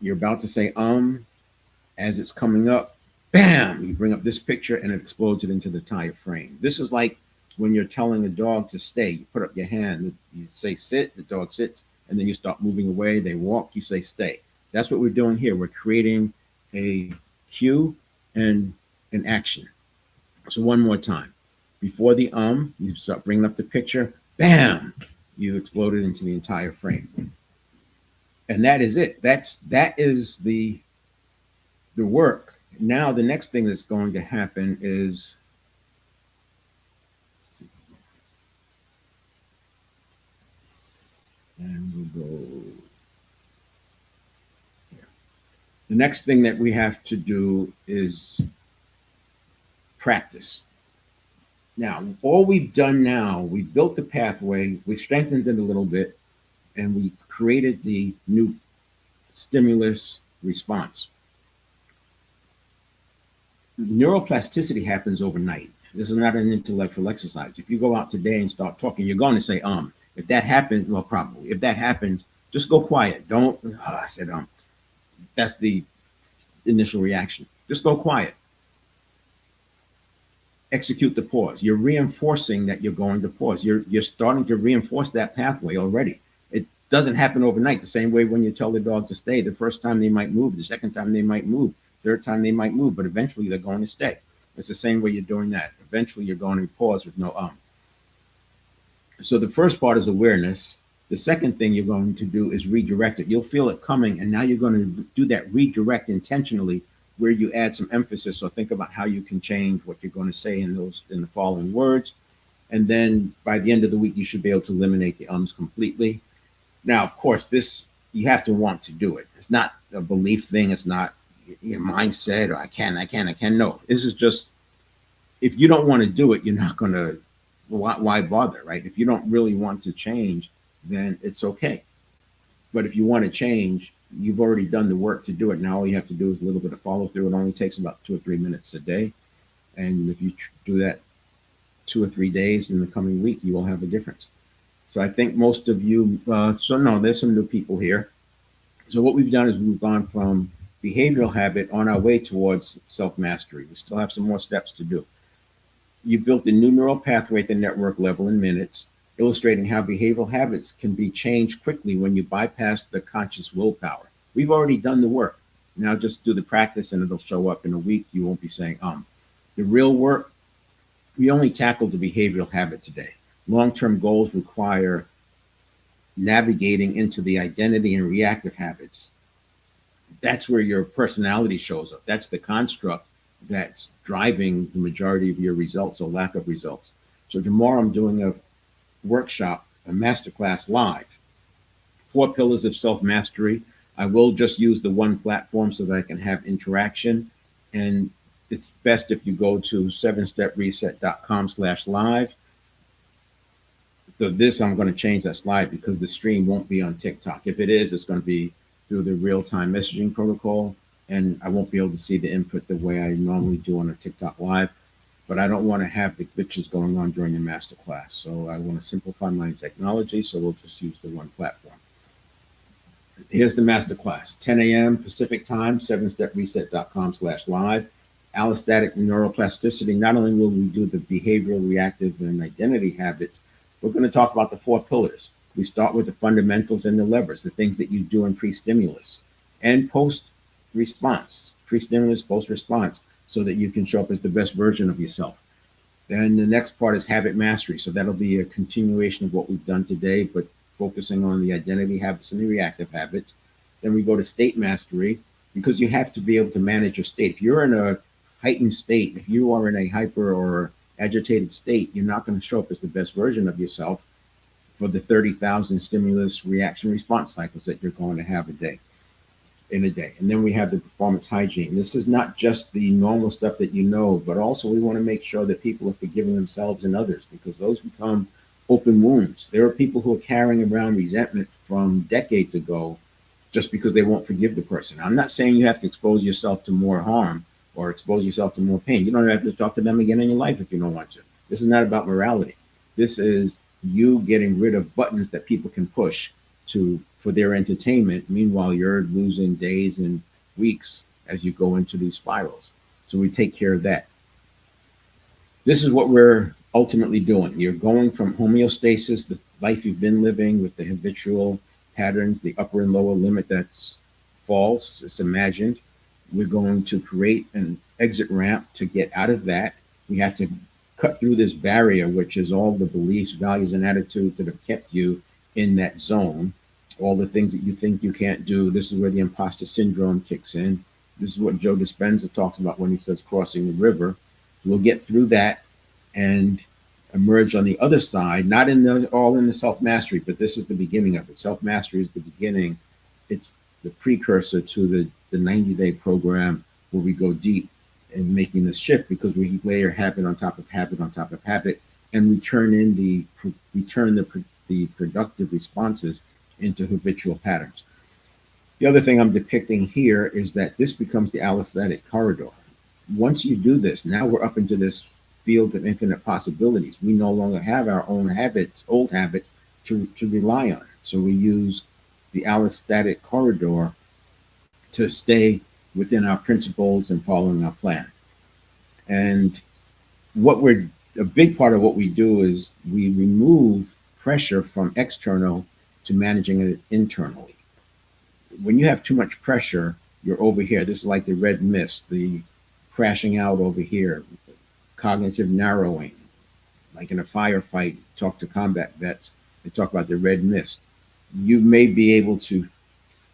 You're about to say, as it's coming up, bam! You bring up this picture and it explodes it into the entire frame. This is like when you're telling a dog to stay. You put up your hand, you say sit, the dog sits, and then you start moving away. They walk, you say stay. That's what we're doing here. We're creating a cue and an action. So one more time. Before the you start bringing up the picture, bam, you exploded into the entire frame. And that is it. That is the work. Now the next thing that's going to happen is and we'll go here. The next thing that we have to do is practice. Now, all we've done now, we built the pathway, we strengthened it a little bit, and we created the new stimulus response. Neuroplasticity happens overnight. This is not an intellectual exercise. If you go out today and start talking, you're going to say, If that happens, well, probably. If that happens, just go quiet. Don't, I said, That's the initial reaction. Just go quiet. Execute the pause. You're reinforcing that you're going to pause. You're starting to reinforce that pathway already. It doesn't happen overnight. The same way when you tell the dog to stay, the first time they might move, the second time they might move, third time they might move, but eventually they're going to stay. It's the same way you're doing that. Eventually you're going to pause with no So the first part is awareness. The second thing you're going to do is redirect it. You'll feel it coming, and now you're going to do that redirect intentionally, where you add some emphasis. So think about how you can change what you're going to say in the following words. And then by the end of the week, you should be able to eliminate the ums completely. Now, of course, this, you have to want to do it. It's not a belief thing. It's not your mindset or I can. No, this is just, if you don't want to do it, you're not going to, why bother, right? If you don't really want to change, then it's okay. But if you want to change, you've already done the work to do it. Now all you have to do is a little bit of follow through. It only takes about 2 or 3 minutes a day. And if you do that 2 or 3 days in the coming week, you will have a difference. So I think most of you, there's some new people here. So what we've done is we've gone from behavioral habit on our way towards self-mastery. We still have some more steps to do. You built a new neural pathway at the network level in minutes, illustrating how behavioral habits can be changed quickly when you bypass the conscious willpower. We've already done the work. Now just do the practice and it'll show up in a week. You won't be saying, The real work, we only tackled the behavioral habit today. Long-term goals require navigating into the identity and reactive habits. That's where your personality shows up. That's the construct that's driving the majority of your results or lack of results. So tomorrow I'm doing a workshop, a masterclass live, 4 pillars of self-mastery. I will just use the one platform so that I can have interaction. And it's best if you go to 7stepreset.com/live. So this, I'm going to change that slide because the stream won't be on TikTok. If it is, it's going to be through the real-time messaging protocol, and I won't be able to see the input the way I normally do on a TikTok live. But I don't want to have the glitches going on during the masterclass. So I want to simplify my technology, so we'll just use the one platform. Here's the masterclass, 10 a.m. Pacific time, 7stepreset.com/live. Allostatic neuroplasticity. Not only will we do the behavioral, reactive, and identity habits, we're going to talk about the 4 pillars. We start with the fundamentals and the levers, the things that you do in pre-stimulus and post-response, pre-stimulus, post-response, so that you can show up as the best version of yourself. Then the next part is habit mastery. So that'll be a continuation of what we've done today, but focusing on the identity habits and the reactive habits. Then we go to state mastery, because you have to be able to manage your state. If you're in a heightened state, if you are in a hyper or agitated state, you're not going to show up as the best version of yourself for the 30,000 stimulus reaction response cycles that you're going to have in a day. And then we have the performance hygiene. This is not just the normal stuff that you know, but also we want to make sure that people are forgiving themselves and others, because those become open wounds. There are people who are carrying around resentment from decades ago just because they won't forgive the person. I'm not saying you have to expose yourself to more harm or expose yourself to more pain. You don't have to talk to them again in your life if you don't want to. This is not about morality. This is you getting rid of buttons that people can push for their entertainment. Meanwhile, you're losing days and weeks as you go into these spirals. So we take care of that. This is what we're ultimately doing. You're going from homeostasis, the life you've been living with the habitual patterns, the upper and lower limit that's false, it's imagined. We're going to create an exit ramp to get out of that. We have to cut through this barrier, which is all the beliefs, values, and attitudes that have kept you in that zone, all the things that you think you can't do. This is where the imposter syndrome kicks in. This is what Joe Dispenza talks about when he says crossing the river. We'll get through that and emerge on the other side, not in the all in the self-mastery, but this is the beginning of it. Self-mastery is the beginning. It's the precursor to the 90-day program where we go deep in making this shift, because we layer habit on top of habit on top of habit, and we turn the productive responses into habitual patterns. The other thing I'm depicting here is that this becomes the allostatic corridor. Once you do this, now we're up into this field of infinite possibilities. We no longer have our own habits, old habits, to rely on. So we use the allostatic corridor to stay within our principles and following our plan. And a big part of what we do is we remove pressure from external to managing it internally. When you have too much pressure, you're over here. This is like the red mist, the crashing out over here, cognitive narrowing. Like in a firefight, talk to combat vets, they talk about the red mist. You may be able to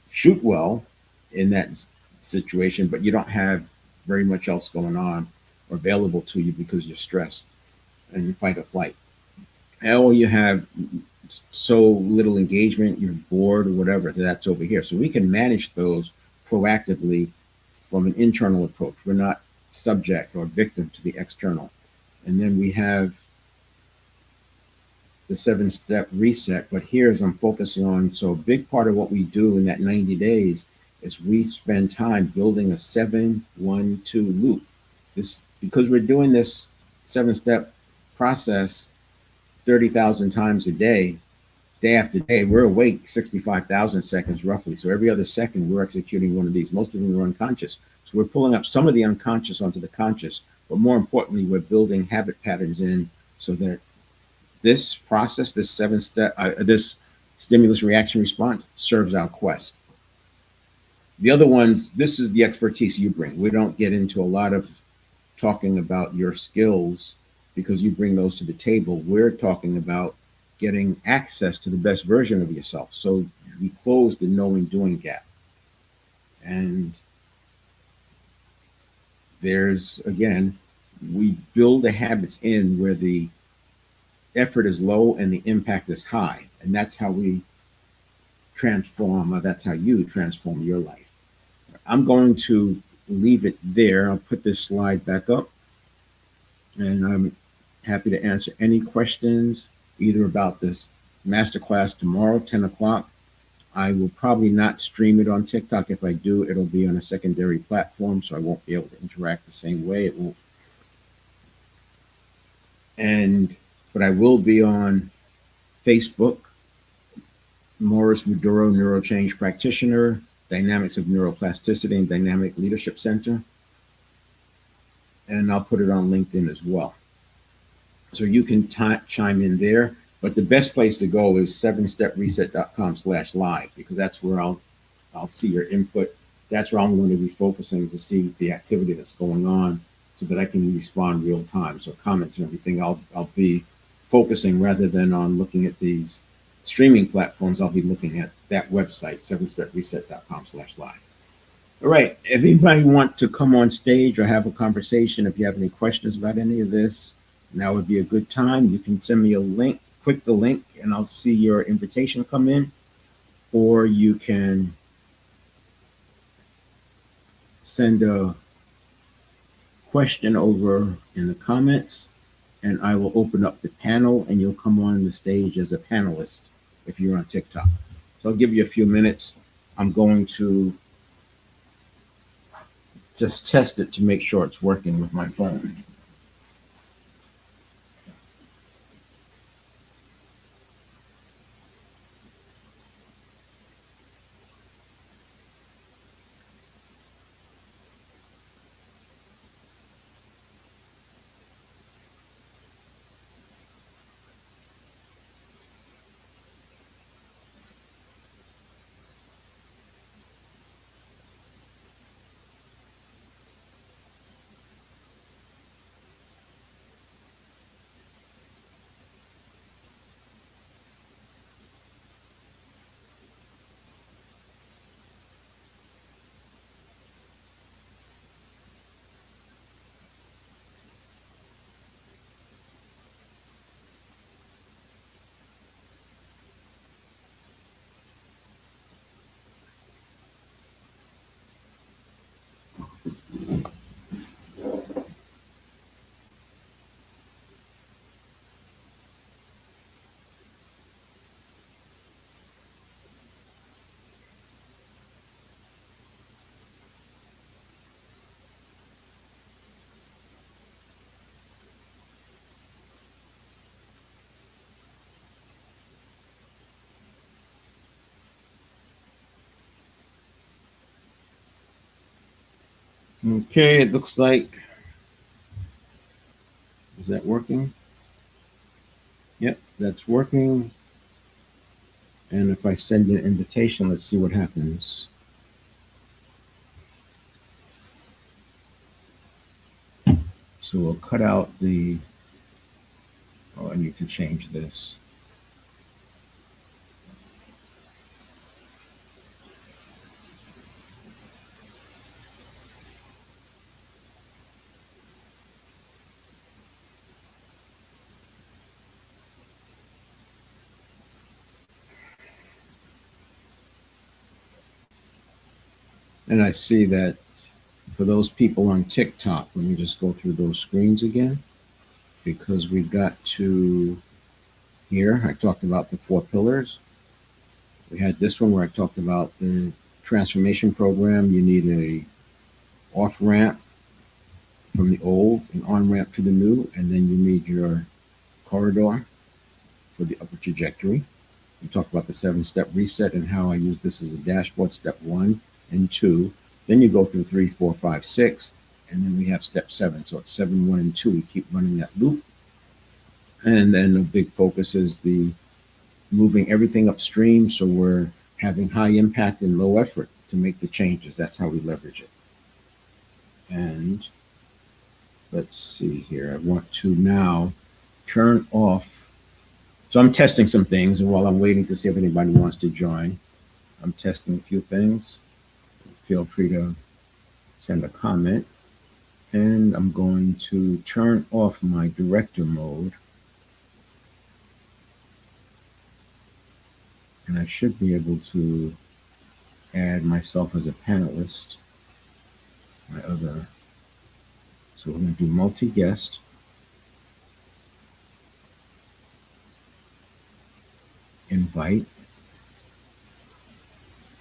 shoot well in that situation, but you don't have very much else going on or available to you because you're stressed and you fight or flight. Or you have so little engagement, you're bored or whatever, that's over here. So we can manage those proactively from an internal approach. We're not subject or victim to the external. And then we have the 7-step reset. But here's I'm focusing on. So a big part of what we do in that 90 days is we spend time building a 7-1-2 loop. This because we're doing this 7-step process 30,000 times a day, day after day. We're awake 65,000 seconds roughly. So every other second we're executing one of these. Most of them are unconscious. So we're pulling up some of the unconscious onto the conscious. But more importantly, we're building habit patterns in so that this process, this 7-step, this stimulus reaction response serves our quest. The other ones, this is the expertise you bring. We don't get into a lot of talking about your skills because you bring those to the table. We're talking about getting access to the best version of yourself. So we close the knowing doing gap. And there's, again, we build the habits in where the effort is low and the impact is high. And that's how we transform, or that's how you transform your life. I'm going to leave it there. I'll put this slide back up, and I'm happy to answer any questions either about this masterclass tomorrow, 10 o'clock. I will probably not stream it on TikTok. If I do, it'll be on a secondary platform, so I won't be able to interact the same way. It won't. But I will be on Facebook, Morris Maduro Neurochange Practitioner, Dynamics of Neuroplasticity and Dynamic Leadership Center. And I'll put it on LinkedIn as well. So you can chime in there. But the best place to go is 7stepreset.com/live, because that's where I'll see your input. That's where I'm going to be focusing to see the activity that's going on so that I can respond real time. So comments and everything, I'll be focusing rather than on looking at these streaming platforms. I'll be looking at that website, 7stepreset.com/live. All right. If anybody want to come on stage or have a conversation, if you have any questions about any of this, now would be a good time. You can send me a link, click the link, and I'll see your invitation come in. Or you can send a question over in the comments, and I will open up the panel, and you'll come on the stage as a panelist if you're on TikTok. So I'll give you a few minutes. I'm going to just test it to make sure it's working with my phone. Okay, it looks like, is that working? Yep, that's working. And if I send you an invitation, let's see what happens. So we'll cut out the, oh, I need to change this. And I see that for those people on TikTok, let me just go through those screens again, because we got to here. I talked about the 4 pillars. We had this one where I talked about the transformation program. You need a off ramp from the old and on ramp to the new, and then you need your corridor for the upper trajectory. We talked about the 7-step reset and how I use this as a dashboard, step 1 and 2. Then you go through 3, 4, 5, 6, and then we have step 7. So it's 7, 1, and 2. We keep running that loop. And then the big focus is the moving everything upstream, so we're having high impact and low effort to make the changes. That's how we leverage it. And let's see here. I want to now turn off. So I'm testing some things, and while I'm waiting to see if anybody wants to join, I'm testing a few things. Feel free to send a comment. And I'm going to turn off my director mode. And I should be able to add myself as a panelist. My other, so we're going to do multi-guest. Invite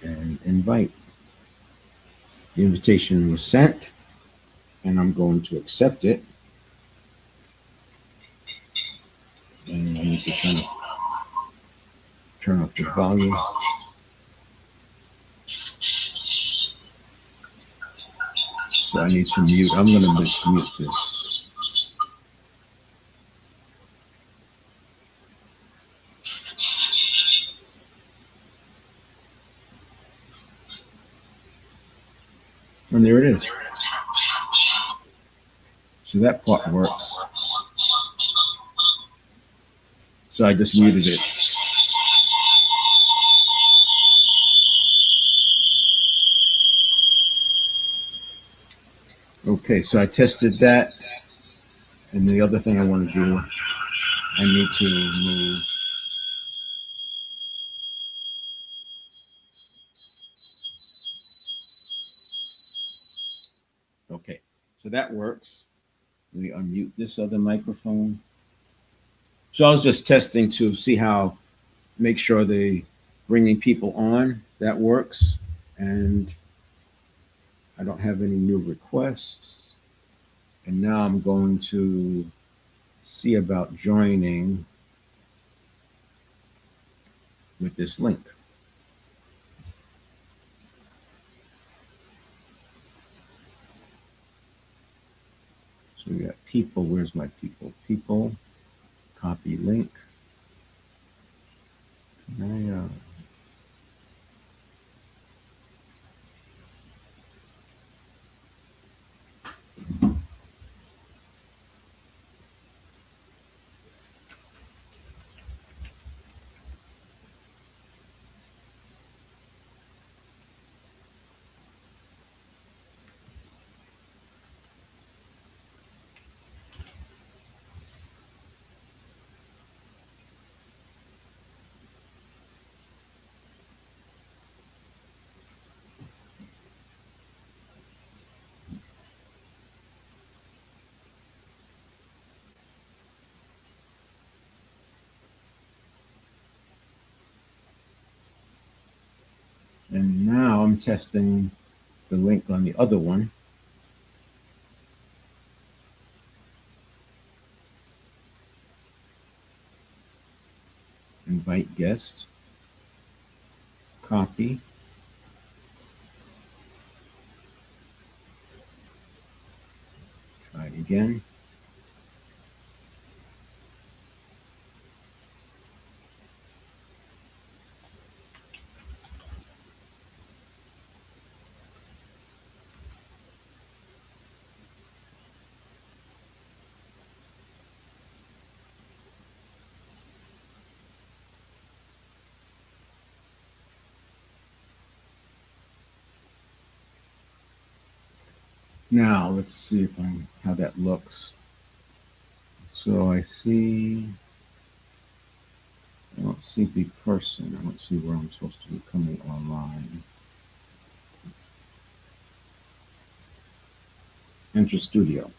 and invite. The invitation was sent, and I'm going to accept it. And I need to turn up the volume. So I need to mute. I'm going to mute this. And there it is. So that part works. So I just muted it. Okay, so I tested that. And the other thing I want to do, I need to move. Okay, so that works. Let me unmute this other microphone. So I was just testing to see how, make sure the bringing people on, that works. And I don't have any new requests. And now I'm going to see about joining with this link. So we got people. Where's my people? People, copy link. Can And now I'm testing the link on the other one. Invite guest, copy. again. Now let's see if how that looks. So I don't see the person. I don't see where I'm supposed to be coming online. Enter studio.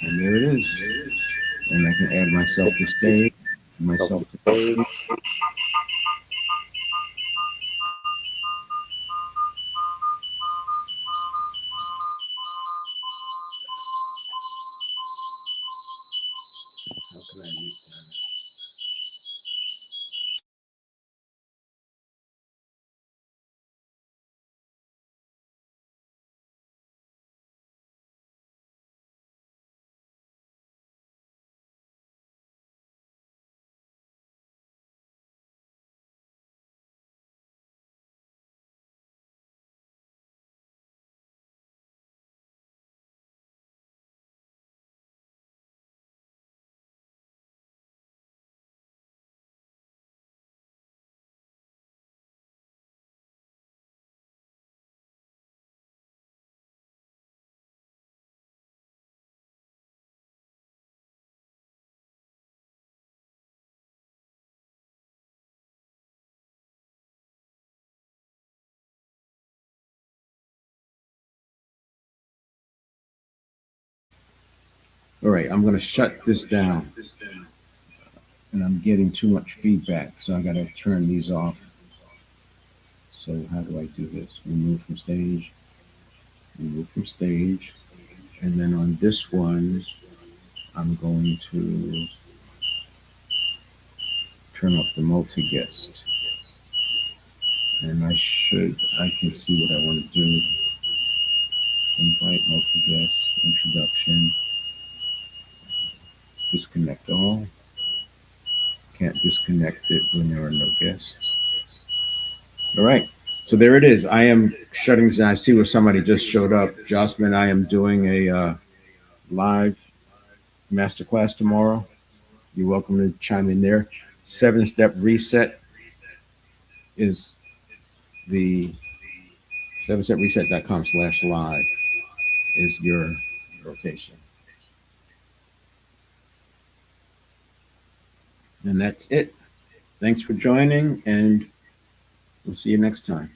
And there it is. And I can add myself to stage. Myself to stage. How can I use that? All right, I'm going to shut this down. And I'm getting too much feedback, so I got to turn these off. So how do I do this? Remove from stage, and then on this one, I'm going to turn off the multi-guest. And I can see what I want to do. Invite multi-guest, introduction, disconnect all. Can't disconnect it when there are no guests. All right. So there it is. I am shutting down. I see where somebody just showed up. Jocelyn, I am doing a live masterclass tomorrow. You're welcome to chime in there. 7-step reset is the 7stepreset.com/live is your location. And that's it. Thanks for joining, and we'll see you next time.